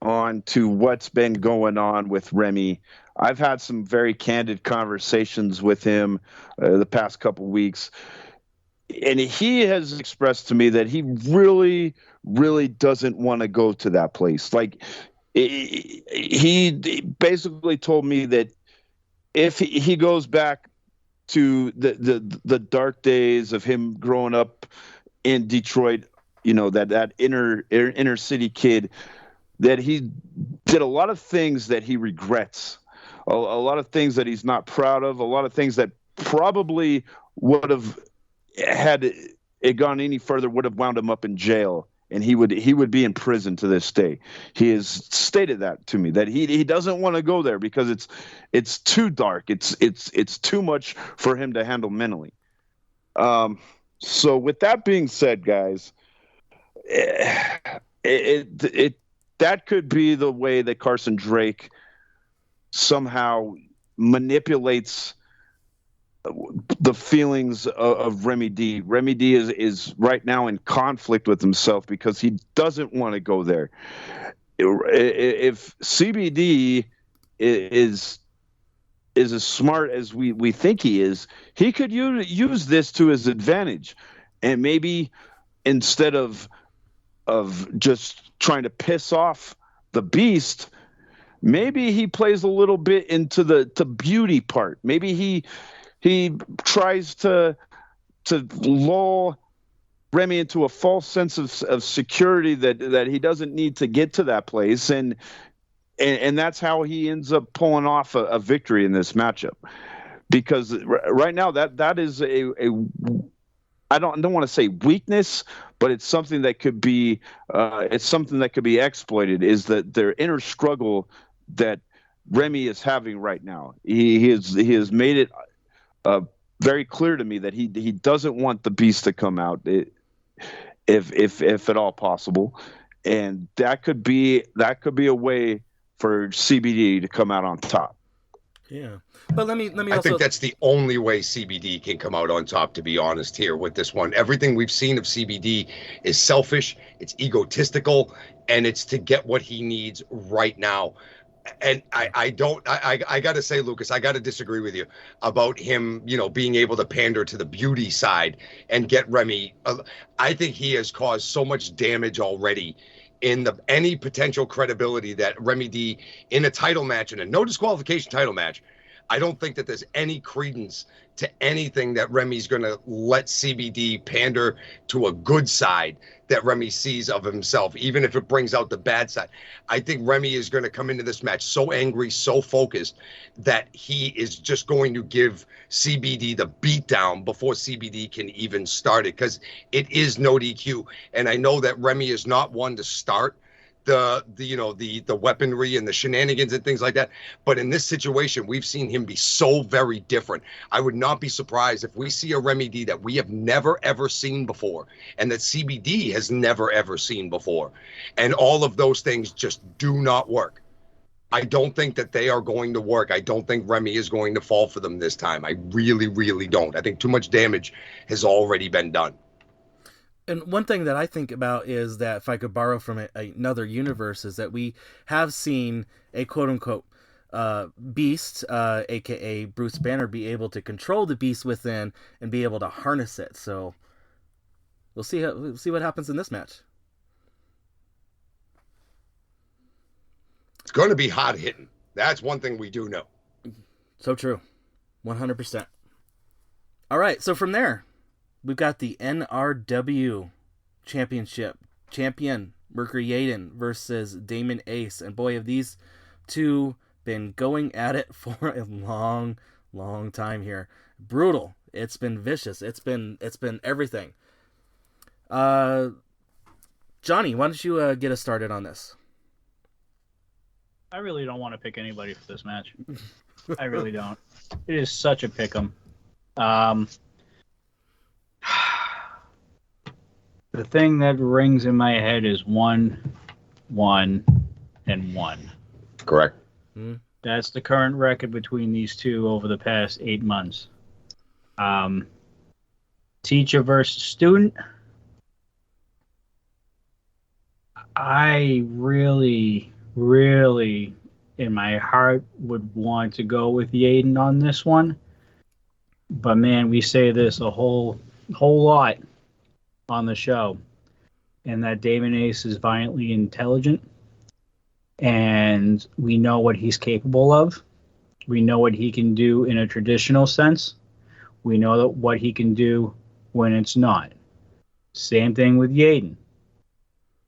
on to what's been going on with Remy. I've had some very candid conversations with him the past couple weeks, and he has expressed to me that he really, really doesn't want to go to that place. Like, he basically told me that if he goes back to the dark days of him growing up in Detroit, you know, that inner city kid, that he did a lot of things that he regrets, a lot of things that he's not proud of, a lot of things that probably would have, had it gone any further, would have wound him up in jail, and he would be in prison to this day. He has stated that to me, that he doesn't want to go there because it's too dark, it's too much for him to handle mentally. So with that being said, guys, it that could be the way that Carson Drake somehow manipulates the feelings of Remy D. Remy D is right now in conflict with himself because he doesn't want to go there. If CBD is as smart as we think he is, he could use this to his advantage, and maybe instead of just trying to piss off the Beast, maybe he plays a little bit into the beauty part. Maybe he tries to lull Remy into a false sense of security that he doesn't need to get to that place, and that's how he ends up pulling off a victory in this matchup. Because right now that is I don't want to say weakness, but it's something that could be exploited, is that their inner struggle that Remy is having right now. He has made it very clear to me that he doesn't want the Beast to come out, if at all possible, and that could be a way for CBD to come out on top. Yeah, but let me also... I think that's the only way CBD can come out on top, to be honest, here with this one. Everything we've seen of CBD is selfish, it's egotistical, and it's to get what he needs right now. And I got to say, Lucas, I got to disagree with you about him, being able to pander to the beauty side and get Remy. I think he has caused so much damage already in any potential credibility that Remy D in a title match, in a no disqualification title match. I don't think that there's any credence to anything that Remy's going to let CBD pander to a good side that Remy sees of himself, even if it brings out the bad side. I think Remy is going to come into this match so angry, so focused, that he is just going to give CBD the beatdown before CBD can even start it, because it is no DQ. And I know that Remy is not one to start the weaponry and the shenanigans and things like that. But in this situation, we've seen him be so very different. I would not be surprised if we see a Remy D that we have never, ever seen before, and that CBD has never, ever seen before. And all of those things just do not work. I don't think that they are going to work. I don't think Remy is going to fall for them this time. I really, really don't. I think too much damage has already been done. And one thing that I think about is that, if I could borrow from another universe, is that we have seen a quote-unquote beast, aka Bruce Banner, be able to control the beast within and be able to harness it. So we'll see what happens in this match. It's going to be hard hitting. That's one thing we do know. So true. 100%. All right, so from there, we've got the NRW Championship champion, Mercury Yaden, versus Damon Ace. And boy, have these two been going at it for a long, long time here. Brutal. It's been vicious. It's been everything. Johnny, why don't you get us started on this? I really don't want to pick anybody for this match. I really don't. It is such a pick 'em. The thing that rings in my head is 1, 1, and 1. Correct. That's the current record between these two over the past 8 months. Teacher versus student. I really, really, in my heart, would want to go with Yaden on this one. But man, we say this a whole lot on the show, and that Damon Ace is violently intelligent, and we know what he's capable of. We know what he can do in a traditional sense. We know that what he can do when it's not. Same thing with Yaden.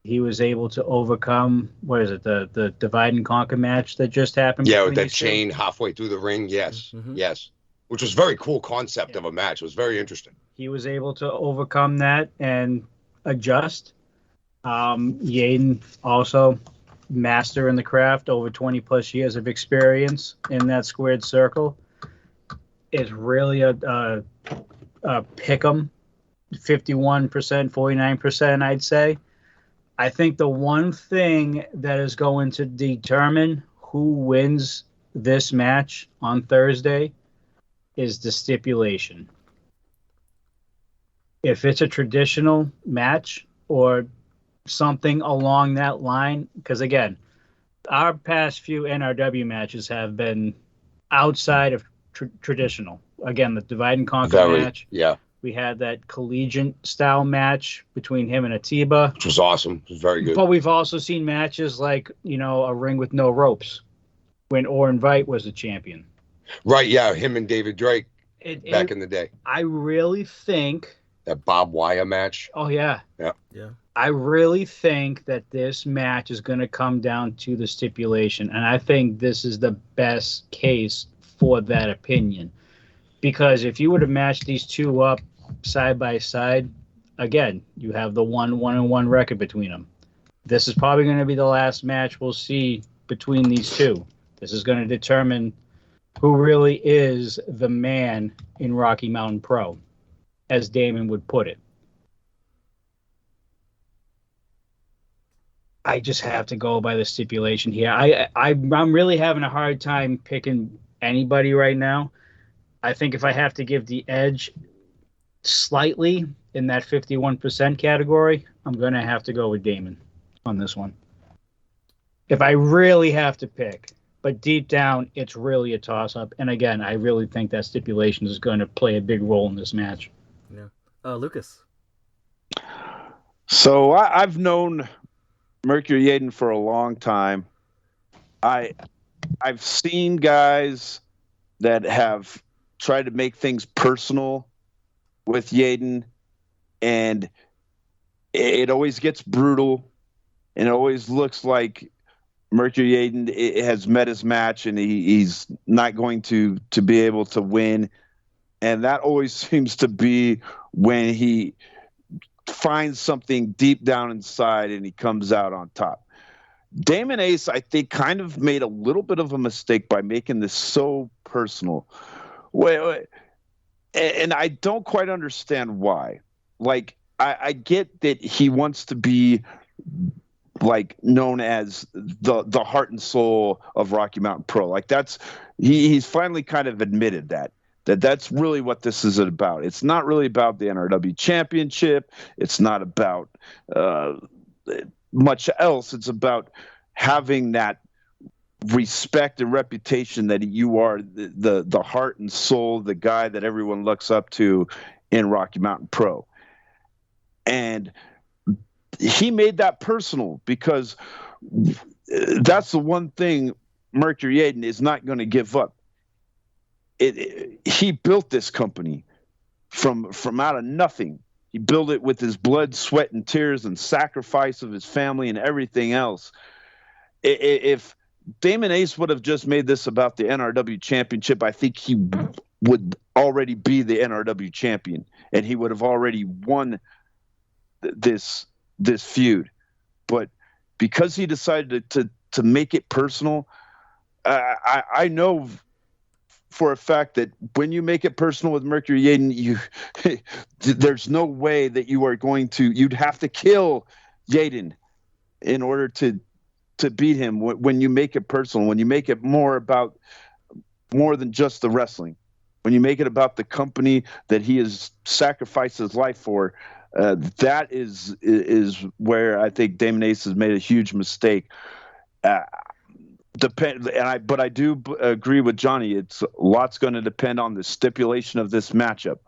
He was able to overcome, the divide and conquer match that just happened? Yeah, with that chain halfway through the ring. Yes, yes. Which was a very cool concept of a match. It was very interesting. He was able to overcome that and adjust. Yaden also master in the craft, over 20 plus years of experience in that squared circle. It's really a pick 'em, 51%, 49%, I'd say. I think the one thing that is going to determine who wins this match on Thursday is the stipulation. If it's a traditional match or something along that line, because again, our past few NRW matches have been outside of traditional. Again, the divide and conquer match. Yeah. We had that collegiate style match between him and Atiba, which was awesome. It was very good. But we've also seen matches like, a ring with no ropes when Orin Veidt was the champion. Right, yeah, him and David Drake back in the day. I really think that Bob Wire match. Oh yeah. Yeah. I really think that this match is going to come down to the stipulation, and I think this is the best case for that opinion. Because if you were to match these two up side by side, again, you have the 1-1-1 record between them. This is probably going to be the last match we'll see between these two. This is going to determine who really is the man in Rocky Mountain Pro, as Damon would put it. I just have to go by the stipulation here. I'm really having a hard time picking anybody right now. I think if I have to give the edge slightly in that 51% category, I'm going to have to go with Damon on this one. If I really have to pick. But deep down, it's really a toss-up. And again, I really think that stipulation is going to play a big role in this match. Yeah. Lucas? So I've known Mercury Yaden for a long time. I've seen guys that have tried to make things personal with Yaden, and it always gets brutal, and it always looks like Mercury Yaden has met his match, and he's not going to be able to win. And that always seems to be when he finds something deep down inside and he comes out on top. Damon Ace, I think, kind of made a little bit of a mistake by making this so personal. And I don't quite understand why. Like, I get that he wants to be like known as the heart and soul of Rocky Mountain Pro. Like, that's he's finally kind of admitted that. That's really what this is about. It's not really about the NRW championship. It's not about much else. It's about having that respect and reputation that you are the heart and soul, the guy that everyone looks up to in Rocky Mountain Pro. And he made that personal because that's the one thing Mercury Aiden is not going to give up. He built this company from out of nothing. He built it with his blood, sweat, and tears and sacrifice of his family and everything else. If Damon Ace would have just made this about the NRW championship, I think he would already be the NRW champion, and he would have already won this feud. But because he decided to make it personal, I know for a fact that when you make it personal with Mercury Yaden, there's no way that you'd have to kill Yaden in order to beat him. When you make it personal, when you make it more than just the wrestling, when you make it about the company that he has sacrificed his life for, that is where I think Damon Ace has made a huge mistake. But I do agree with Johnny. It's a lot's going to depend on the stipulation of this matchup.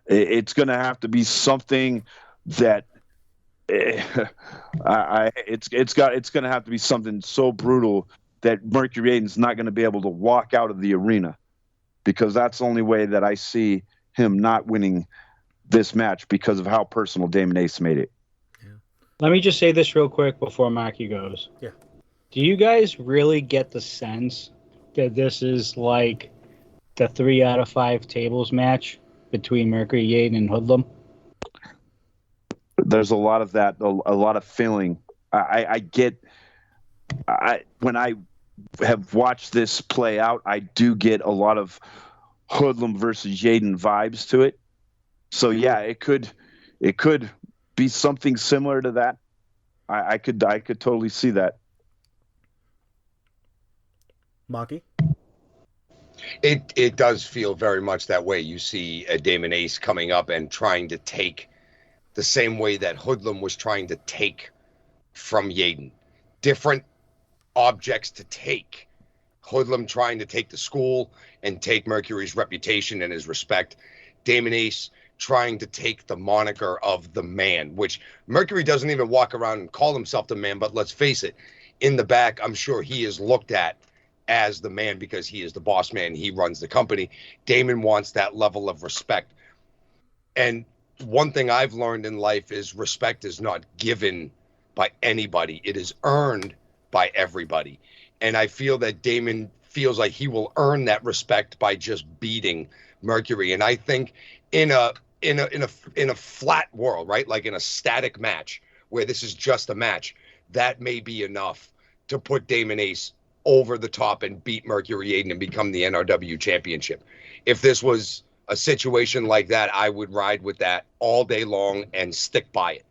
It's going to have to be something that it's going to have to be something so brutal that Mercury Aiden's not going to be able to walk out of the arena, because that's the only way that I see him not winning this match, because of how personal Damon Ace made it. Yeah. Let me just say this real quick before Mahky goes. Yeah. Do you guys really get the sense that this is like the 3 out of 5 tables match between Mercury Yaden and Hoodlum? There's a lot of that, a lot of feeling. When I have watched this play out, I do get a lot of Hoodlum versus Yaden vibes to it. So yeah, it could be something similar to that. I could totally see that. Mahky? It does feel very much that way. You see Damon Ace coming up and trying to take the same way that Hoodlum was trying to take from Yaden. Different objects to take. Hoodlum trying to take the school and take Mercury's reputation and his respect. Damon Ace trying to take the moniker of the man, which Mercury doesn't even walk around and call himself the man, but let's face it, in the back, I'm sure he is looked at as the man because he is the boss man. He runs the company. Damon wants that level of respect. And one thing I've learned in life is respect is not given by anybody. It is earned by everybody. And I feel that Damon feels like he will earn that respect by just beating Mercury. And I think in a flat world, right? Like in a static match where this is just a match, that may be enough to put Damon Ace over the top and beat Mercury Aiden and become the NRW championship. If this was a situation like that, I would ride with that all day long and stick by it.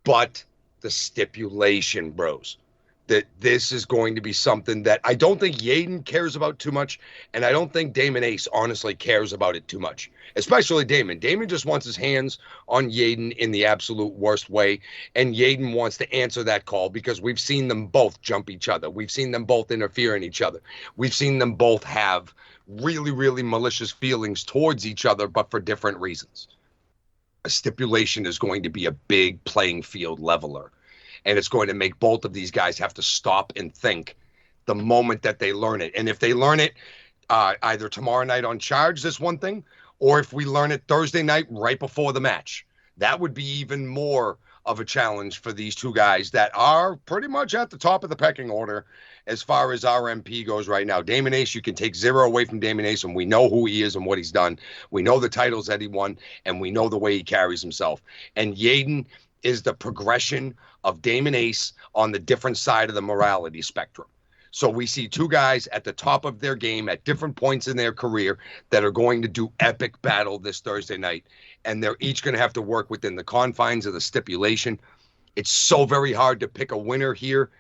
But the stipulation, bros, that this is going to be something that I don't think Yaden cares about too much, and I don't think Damon Ace honestly cares about it too much, especially Damon. Damon just wants his hands on Yaden in the absolute worst way, and Yaden wants to answer that call because we've seen them both jump each other. We've seen them both interfere in each other. We've seen them both have really, really malicious feelings towards each other, but for different reasons. A stipulation is going to be a big playing field leveler. And it's going to make both of these guys have to stop and think the moment that they learn it. And if they learn it either tomorrow night on Charge, this one thing, or if we learn it Thursday night right before the match, that would be even more of a challenge for these two guys that are pretty much at the top of the pecking order as far as RMP goes right now. Damon Ace, you can take 0 away from Damon Ace, and we know who he is and what he's done. We know the titles that he won, and we know the way he carries himself. And Yaden is the progression of Damon Ace on the different side of the morality spectrum. So we see two guys at the top of their game at different points in their career that are going to do epic battle this Thursday night. And they're each going to have to work within the confines of the stipulation. It's so very hard to pick a winner here.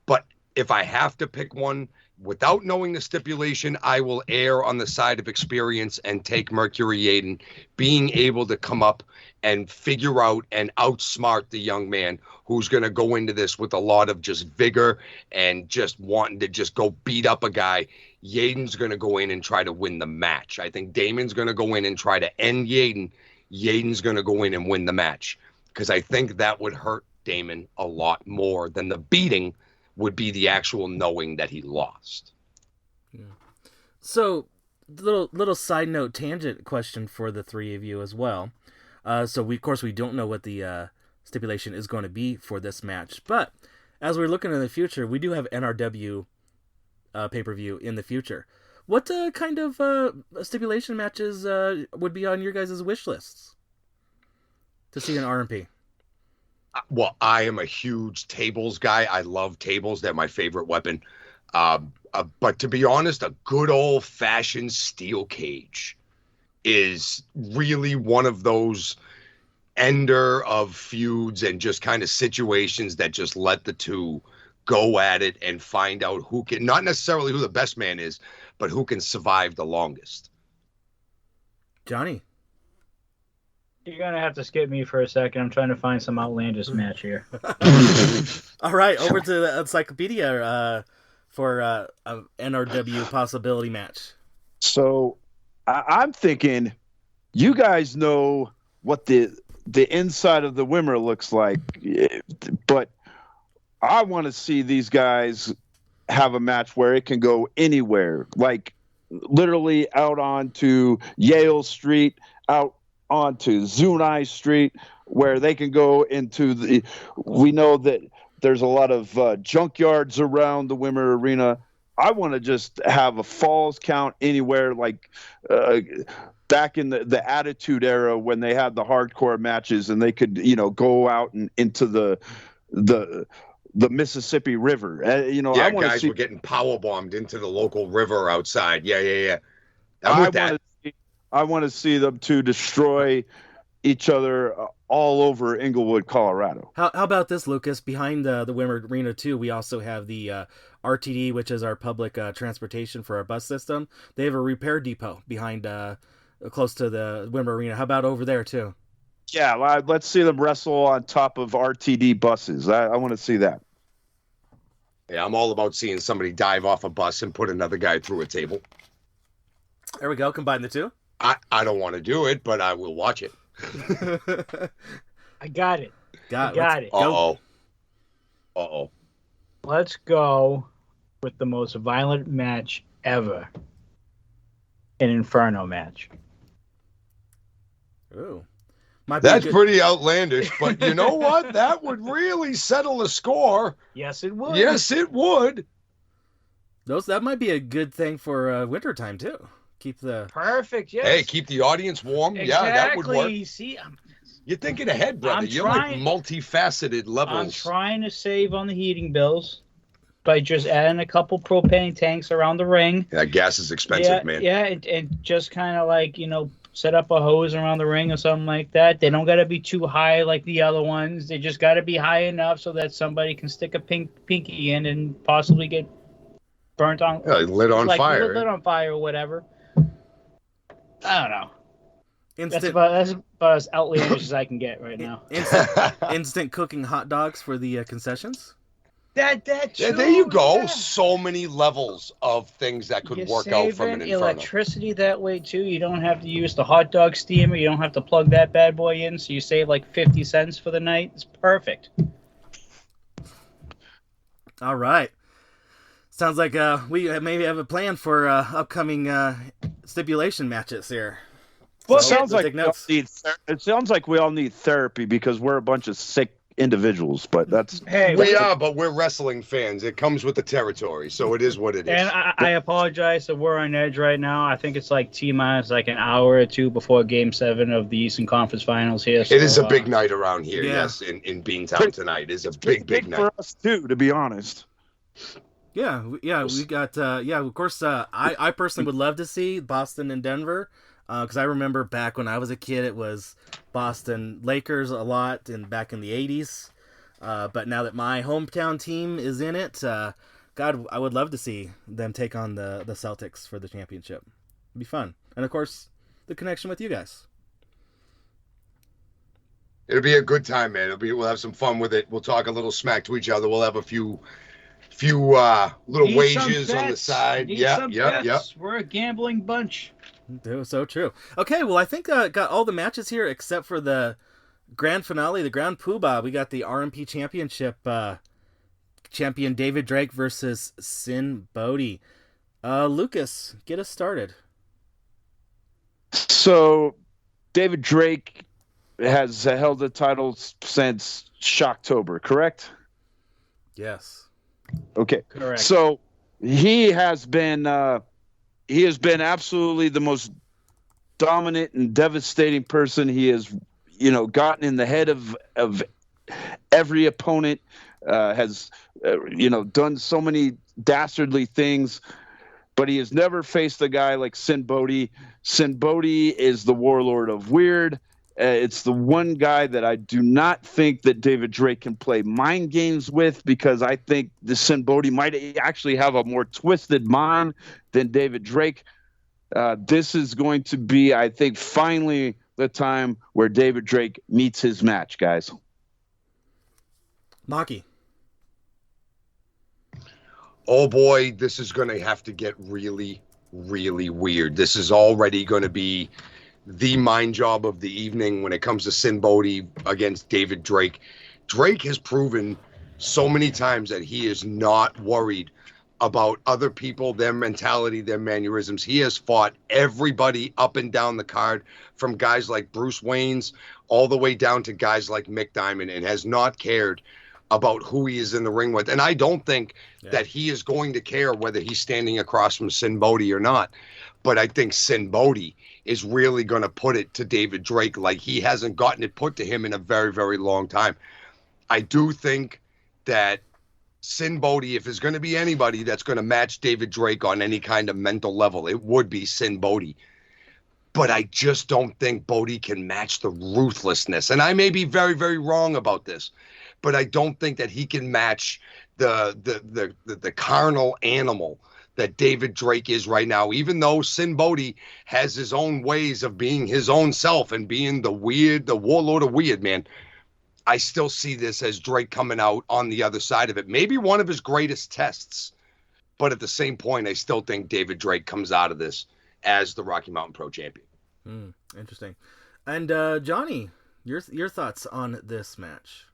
But if I have to pick one without knowing the stipulation, I will err on the side of experience and take Mercury Yaden being able to come up and figure out and outsmart the young man who's going to go into this with a lot of just vigor and just wanting to just go beat up a guy. Yaden's going to go in and try to win the match. I think Damon's going to go in and try to end Yaden. Yaden's going to go in and win the match, because I think that would hurt Damon a lot more than the beating would be the actual knowing that he lost. Yeah. So, little side note tangent question for the three of you as well. So we don't know what the stipulation is going to be for this match, but as we're looking in the future, we do have NRW pay-per-view in the future. What kind of stipulation matches would be on your guys' wish lists to see in RMP? Well, I am a huge tables guy. I love tables. They're my favorite weapon. But to be honest, a good old-fashioned steel cage is really one of those ender of feuds and just kind of situations that just let the two go at it and find out who can, not necessarily who the best man is, but who can survive the longest. Johnny. You're going to have to skip me for a second. I'm trying to find some outlandish match here. All right, over to the Encyclopedia for a NRW possibility match. So I'm thinking you guys know what the inside of the Wimmer looks like, but I want to see these guys have a match where it can go anywhere, like literally out onto Yale Street, out onto Zunai Street, where they can go into we know that there's a lot of junkyards around the Wimmer Arena. I want to just have a falls count anywhere, like back in the Attitude Era when they had the hardcore matches and they could, go out and into the Mississippi River. I guys were getting power bombed into the local river outside. Yeah. I want to see them two destroy each other all over Inglewood, Colorado. How about this, Lucas? Behind the Wimmer Arena, too, we also have the RTD, which is our public transportation for our bus system. They have a repair depot behind, close to the Wimmer Arena. How about over there, too? Yeah, let's see them wrestle on top of RTD buses. I want to see that. Yeah, I'm all about seeing somebody dive off a bus and put another guy through a table. There we go. Combine the two. I don't want to do it, but I will watch it. I got it. Got it. Uh-oh. Let's go with the most violent match ever. An Inferno match. Ooh. That's pretty outlandish, but you know what? That would really settle the score. Yes, it would. Yes, it would. That might be a good thing for wintertime, too. Keep the... Perfect, yes. Hey, keep the audience warm. Exactly. Yeah, that would work. See, you're thinking ahead, brother. You're like multifaceted levels. I'm trying to save on the heating bills by just adding a couple propane tanks around the ring. Yeah, gas is expensive, man. Yeah, and just kind of like, set up a hose around the ring or something like that. They don't got to be too high like the other ones. They just got to be high enough so that somebody can stick a pinky in and possibly get burnt on. Yeah, lit on fire. Lit on fire or whatever. I don't know. Instant, that's about as outlandish as I can get right now. Instant cooking hot dogs for the concessions? That yeah, there you go. Yeah. So many levels of things that could work out from an Inferno. Electricity that way too. You don't have to use the hot dog steamer. You don't have to plug that bad boy in, so you save like 50 cents for the night. It's perfect. All right. Sounds like we maybe have a plan for upcoming stipulation matches here. Well, it sounds like we all need therapy because we're a bunch of sick individuals, but that's... but we're wrestling fans. It comes with the territory, so it is what it is. And I apologize that we're on edge right now. I think it's like T-minus like an hour or two before Game 7 of the Eastern Conference Finals here. So, it is a big night around here, yes, in Beantown tonight. It's a big night. For us, too, to be honest. Yeah, we got, of course, I personally would love to see Boston and Denver, because I remember back when I was a kid, it was Boston Lakers a lot back in the 80s, but now that my hometown team is in it, God, I would love to see them take on the Celtics for the championship. It'd be fun. And of course, the connection with you guys. It'll be a good time, man. We'll have some fun with it. We'll talk a little smack to each other. We'll have a few little Need wages some on the bets. side. Need Yeah, some yeah, yeah. bets. We're a gambling bunch. So true. Okay, well, I think got all the matches here except for the grand finale, the Grand Poobah. We got the RMP Championship champion David Drake versus Sin Bodhi. Lucas, get us started. So, David Drake has held the title since Shocktober, correct? Yes. Okay. Correct. So he has been absolutely the most dominant and devastating person. He has, gotten in the head of every opponent. Has done so many dastardly things, but he has never faced a guy like Sin Bodhi. Sin Bodhi is the warlord of weird. It's the one guy that I do not think that David Drake can play mind games with, because I think the Sin Bodhi might actually have a more twisted mind than David Drake. This is going to be, I think, finally the time where David Drake meets his match, guys. Mahky. Oh boy, this is going to have to get really, really weird. This is already going to be the mind job of the evening when it comes to Sin Bodhi against David Drake. Drake has proven so many times that he is not worried about other people, their mentality, their mannerisms. He has fought everybody up and down the card, from guys like Bruce Waynes all the way down to guys like Mick Diamond, and has not cared about who he is in the ring with. And I don't think that he is going to care whether he's standing across from Sin Bodhi or not. But I think Sin Bodhi is really going to put it to David Drake like he hasn't gotten it put to him in a very, very long time. I do think that Sin Bodhi, if there's going to be anybody that's going to match David Drake on any kind of mental level, it would be Sin Bodhi. But I just don't think Bodhi can match the ruthlessness. And I may be very, very wrong about this, but I don't think that he can match the carnal animal that David Drake is right now. Even though Sin Bodhi has his own ways of being his own self and being the warlord of weird, man, I still see this as Drake coming out on the other side of it. Maybe one of his greatest tests, but at the same point, I still think David Drake comes out of this as the Rocky Mountain Pro champion. Interesting. And Johnny, your thoughts on this match?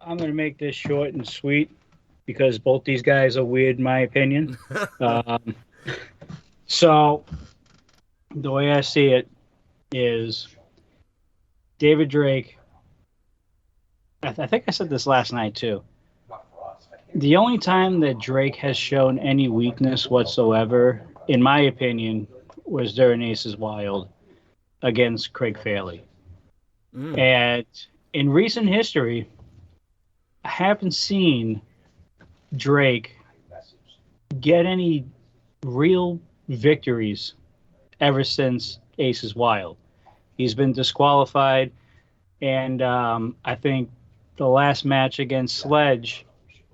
I'm going to make this short and sweet because both these guys are weird, in my opinion. So the way I see it is David Drake, I think I said this last night too. The only time that Drake has shown any weakness whatsoever, in my opinion, was during Aces Wild against Craig Fairley. And in recent history, I haven't seen Drake get any real victories ever since Aces Wild. He's been disqualified, and I think the last match against Sledge,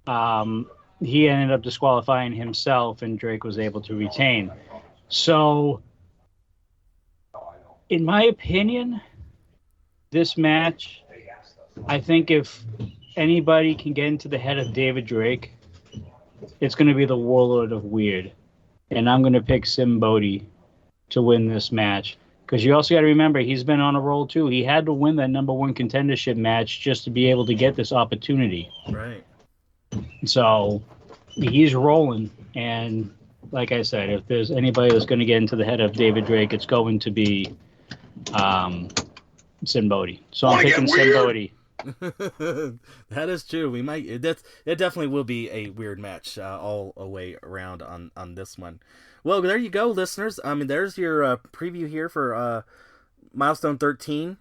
he ended up disqualifying himself, and Drake was able to retain. So, in my opinion, this match, I think if anybody can get into the head of David Drake, it's going to be the Warlord of Weird. And I'm going to pick Sin Bodhi to win this match. Because you also got to remember, he's been on a roll too. He had to win that number one contendership match just to be able to get this opportunity. Right. So he's rolling. And like I said, if there's anybody that's going to get into the head of David Drake, it's going to be Sin Bodhi. So I'm picking Sin Bodhi. That is true. It definitely will be a weird match all the way around on this one. Well, there you go, listeners. I mean, there's your preview here for Milestone 13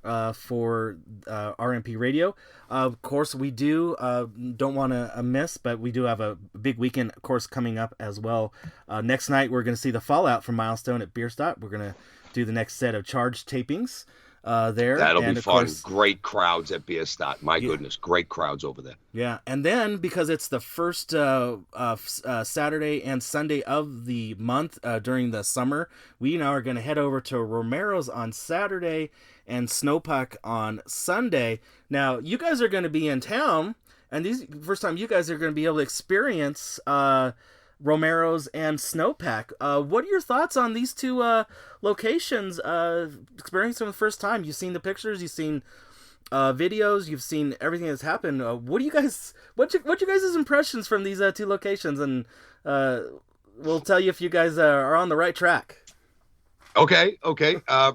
for RMP Radio. Of course, we don't want to miss, but we do have a big weekend, of course, coming up as well. Next night, we're going to see the fallout from Milestone at Bierstadt. We're going to do the next set of Charge tapings. there. That'll and be of fun. course, Great crowds at Bierstadt. My goodness, great crowds over there. yeah, and then because it's the first Saturday and Sunday of the month during the summer, we now are going to head over to Romero's on Saturday and Snowpack on Sunday. Now, you guys are going to be in town, and these first time you guys are going to be able to experience Romero's and Snowpack. What are your thoughts on these two locations? Experiencing them the first time, you've seen the pictures, you've seen videos, you've seen everything that's happened. What's your guys' impressions from these two locations? And we'll tell you if you guys are on the right track. Okay.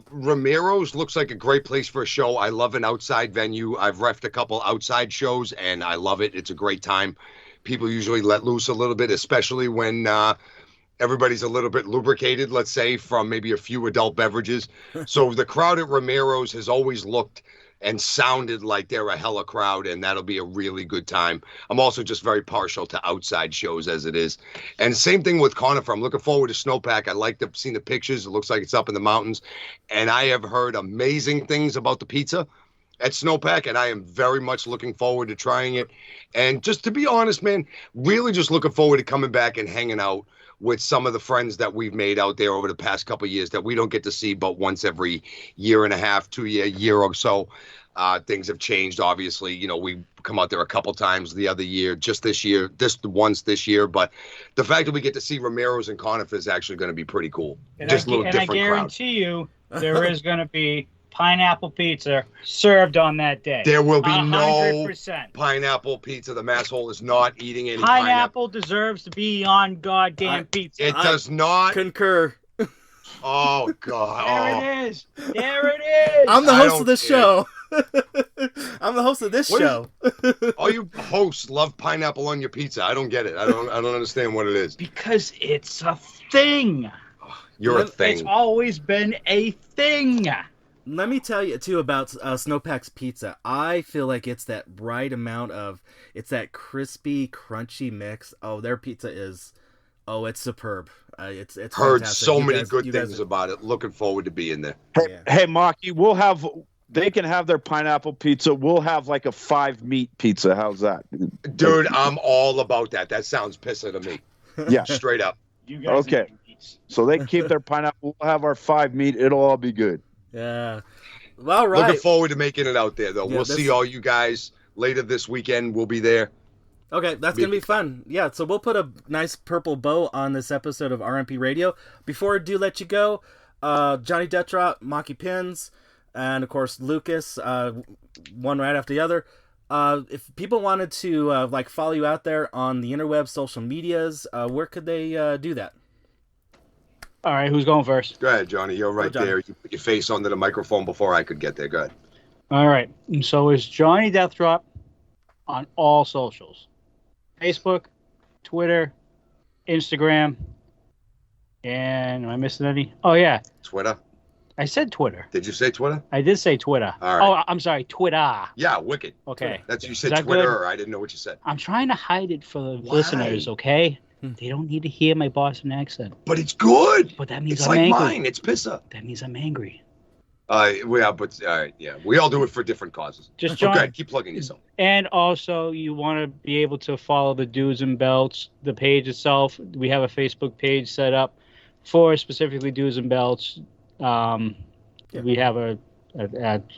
Romero's looks like a great place for a show. I love an outside venue. I've reffed a couple outside shows, and I love it. It's a great time. People usually let loose a little bit, especially when everybody's a little bit lubricated, let's say, from maybe a few adult beverages. So the crowd at Romero's has always looked and sounded like they're a hella crowd, and that'll be a really good time. I'm also just very partial to outside shows as it is. And same thing with Conifer. I'm looking forward to Snowpack. I like to see the pictures. It looks like it's up in the mountains. And I have heard amazing things about the pizza at Snowpack, and I am very much looking forward to trying it. And just to be honest, man, really just looking forward to coming back and hanging out with some of the friends that we've made out there over the past couple of years that we don't get to see but once every year and a half, 2 year or so. Things have changed, obviously. You know, we come out there a couple times the other year, just this year, once this year. But the fact that we get to see Romero's and Conifer is actually going to be pretty cool. And just a little different crowd. And I crowd. guarantee you there is going to be pineapple pizza served on that day. There will be 100%. no pineapple pizza. The Masshole is not eating any pineapple deserves to be on goddamn pizza. It does not. Concur. Oh, God. There it is. There it is. I'm the host of this show. I'm the host of this show. All you hosts love pineapple on your pizza. I don't get it. I don't understand what it is. Because it's a thing. You're a thing. It's always been a thing. Let me tell you, too, about Snowpack's pizza. I feel like it's that right amount of... It's that crispy, crunchy mix. Oh, their pizza is... Oh, it's superb. It's heard fantastic. so many good things about it. Looking forward to being there. Hey, Mahky, they can have their pineapple pizza. We'll have like a 5-meat pizza. How's that? Dude, I'm all about that. That sounds pissa to me. Yeah. Straight up. You guys okay. So they keep their pineapple. We'll have our 5-meat. It'll all be good. Yeah. Well, right. Looking forward to making it out there, though. Yeah, we'll see all you guys later this weekend. We'll be there. Okay, that's going to be fun. Yeah, so we'll put a nice purple bow on this episode of RMP Radio. Before I do let you go, Johnny Deathdrop, MahkyPinz, and of course Lucas, one right after the other. If people wanted to follow you out there on the interweb, social medias, where could they do that? All right, who's going first? Go ahead, Johnny. You're right there. You put your face onto the microphone before I could get there. Go ahead. All right. So it's Johnny Deathdrop on all socials. Facebook, Twitter, Instagram, and am I missing any? Oh, yeah. Twitter? I said Twitter. Did you say Twitter? I did say Twitter. All right. Oh, I'm sorry, Twitter. Yeah, wicked. Okay. You said Twitter, or I didn't know what you said. I'm trying to hide it for the listeners, okay? They don't need to hear my Boston accent. But it's good. But that means it's I'm like angry. mine. It's pissa. That means I'm angry. We all do it for different causes. Just John, okay, keep plugging yourself. And also, you want to be able to follow the Dudes and Belts, the page itself. We have a Facebook page set up for specifically Dudes and Belts. We have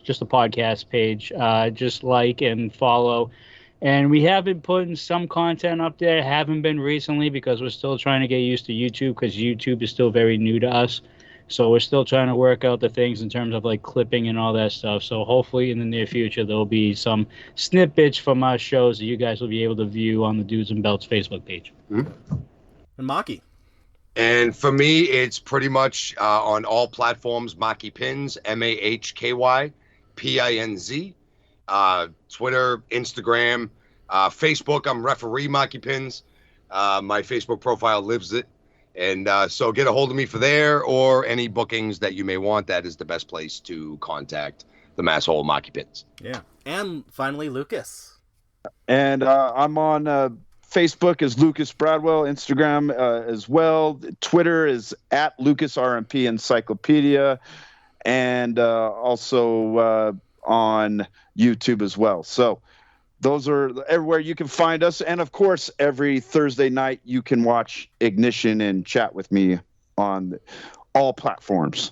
just a podcast page. Just like and follow. And we have been putting some content up there. Haven't been recently because we're still trying to get used to YouTube because YouTube is still very new to us. So we're still trying to work out the things in terms of like clipping and all that stuff. So hopefully in the near future, there'll be some snippets from our shows that you guys will be able to view on the Dudes and Belts Facebook page. Mm-hmm. And Mahky. And for me, it's pretty much on all platforms, MahkyPinz, MahkyPinz, Twitter, Instagram, Facebook. I'm referee MahkyPinz. My Facebook profile lives it. And so get a hold of me for there or any bookings that you may want. That is the best place to contact the Masshole MahkyPinz. Yeah. And finally, Lucas. And I'm on Facebook as Lucas Bradwell, Instagram as well. Twitter is at Lucas RMP Encyclopedia. and also on YouTube as well. So those are everywhere you can find us. And of course, every Thursday night you can watch Ignition and chat with me on all platforms.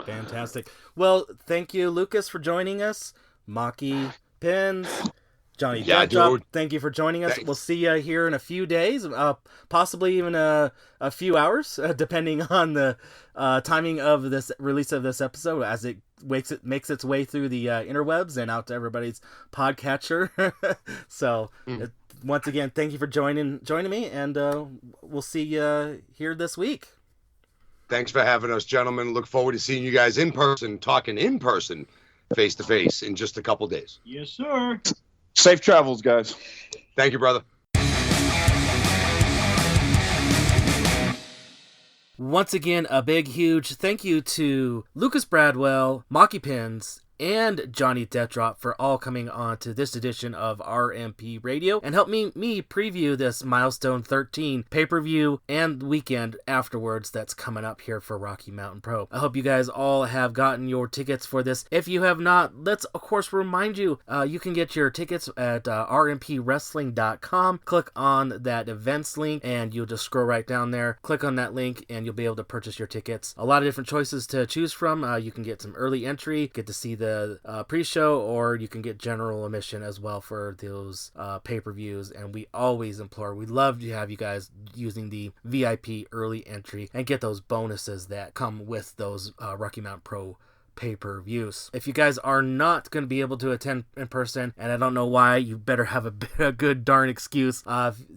Fantastic. Well, thank you, Lucas, for joining us. MahkyPinz, Johnny Deathdrop, thank you for joining us. Thanks. We'll see you here in a few days, possibly even a few hours, depending on the timing of this release of this episode, as it makes its way through the interwebs and out to everybody's podcatcher. So once again, thank you for joining me, and we'll see you here this week. Thanks for having us, gentlemen. Look forward to seeing you guys in person, talking in person, face to face, in just a couple days. Yes, sir. Safe travels, guys. Thank you, brother. Once again, a big, huge thank you to Lucas Bradwell, MahkyPinz, and Johnny Deathdrop for all coming on to this edition of RMP Radio and help me preview this Milestone 13 pay-per-view and weekend afterwards that's coming up here for Rocky Mountain Pro. I hope you guys all have gotten your tickets for this. If you have not, let's of course remind you, you can get your tickets at rmpwrestling.com. Click on that events link and you'll just scroll right down there. Click on that link and you'll be able to purchase your tickets. A lot of different choices to choose from. You can get some early entry, get to see the pre-show, or you can get general admission as well for those pay-per-views. And we always implore, we love to have you guys using the VIP early entry and get those bonuses that come with those Rocky Mountain Pro pay-per-views. If you guys are not going to be able to attend in person, and I don't know why, you better have a good darn excuse.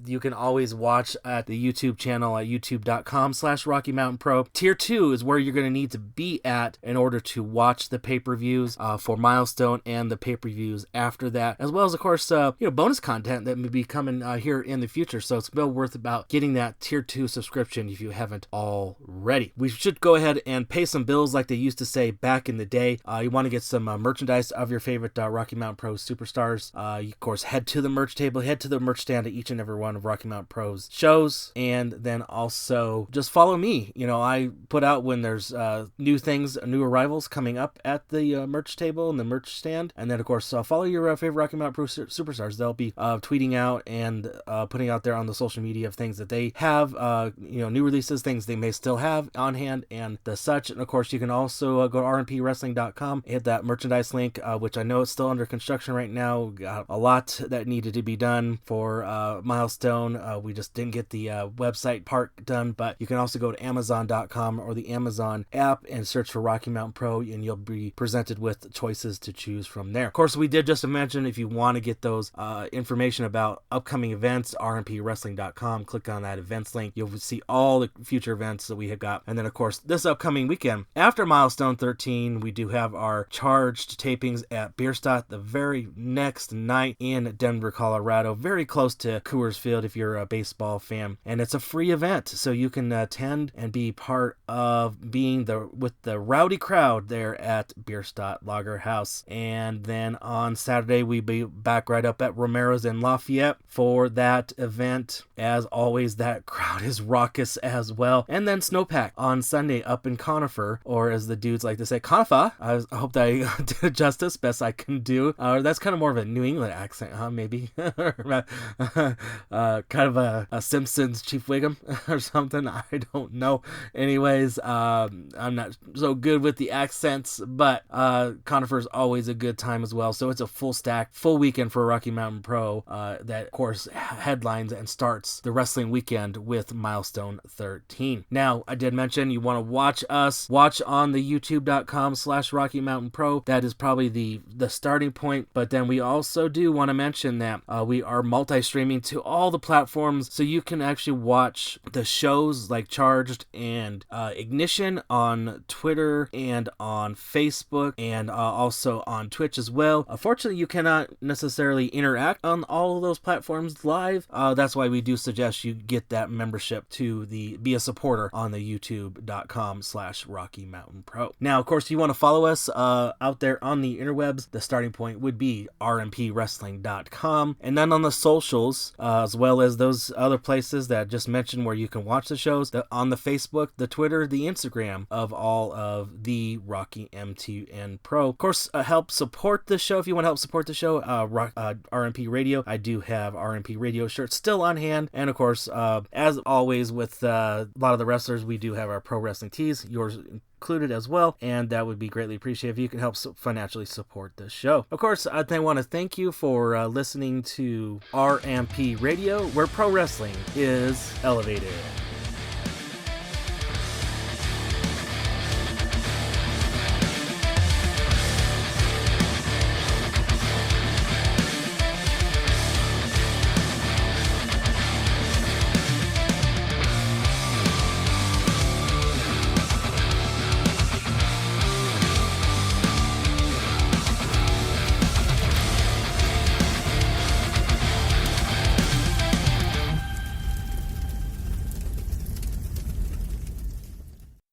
You can always watch at the YouTube channel at youtube.com/Rocky Mountain Pro. Tier 2 is where you're going to need to be at in order to watch the pay-per-views for Milestone and the pay-per-views after that, as well as of course bonus content that may be coming here in the future. So it's well worth about getting that Tier 2 subscription if you haven't already. We should go ahead and pay some bills like they used to say back in the day. You want to get some merchandise of your favorite Rocky Mountain Pro superstars. You, of course, head to the merch table, head to the merch stand at each and every one of Rocky Mountain Pro's shows, and then also just follow me. I put out when there's new things, new arrivals coming up at the merch table and the merch stand, and then of course follow your favorite Rocky Mountain Pro superstars. They'll be tweeting out and putting out there on the social media of things that they have, new releases, things they may still have on hand, and the such. And of course, you can also go to RMPwrestling.com, hit that merchandise link, which I know is still under construction right now. Got a lot that needed to be done for Milestone. We just didn't get the website part done, but you can also go to Amazon.com or the Amazon app and search for Rocky Mountain Pro, and you'll be presented with choices to choose from there. Of course, we did just mention, if you want to get those information about upcoming events, RMPwrestling.com, click on that events link. You'll see all the future events that we have got. And then, of course, this upcoming weekend, after Milestone 13, we do have our charged tapings at Bierstadt the very next night in Denver, Colorado, very close to Coors Field if you're a baseball fan. And it's a free event, so you can attend and be part of being with the rowdy crowd there at Bierstadt Lager House. And then on Saturday, we'll be back right up at Romero's in Lafayette for that event. As always, that crowd is raucous as well. And then Snowpack on Sunday up in Conifer, or as the dudes like to say, Conifer. I hope that I did justice best I can do. That's kind of more of a New England accent, huh? Maybe kind of a Simpsons Chief Wiggum or something. I don't know. Anyways, I'm not so good with the accents, but Conifer is always a good time as well. So it's a full weekend for Rocky Mountain Pro that, of course, headlines and starts the wrestling weekend with Milestone 13. Now, I did mention you want to watch on the youtube.com/Rocky Mountain Pro. That is probably the starting point, but then we also do want to mention that we are multi-streaming to all the platforms, so you can actually watch the shows like Charged and Ignition on Twitter and on Facebook and also on Twitch as well. Unfortunately, you cannot necessarily interact on all of those platforms live. That's why we do suggest you get that membership to be a supporter on the youtube.com/Rocky Mountain Pro. Now, of course, if you want to follow us out there on the interwebs, the starting point would be rmpwrestling.com. And then on the socials, as well as those other places that I just mentioned where you can watch the shows, on the Facebook, the Twitter, the Instagram of all of the Rocky MTN Pro. Of course, help support the show. If you want to help support the show, RMP Radio. I do have RMP Radio shirts still on hand. And of course, as always with a lot of the wrestlers, we do have our pro wrestling tees, yours included as well, and that would be greatly appreciated if you can help financially support the show. Of course, I want to thank you for listening to RMP Radio, where pro wrestling is elevated.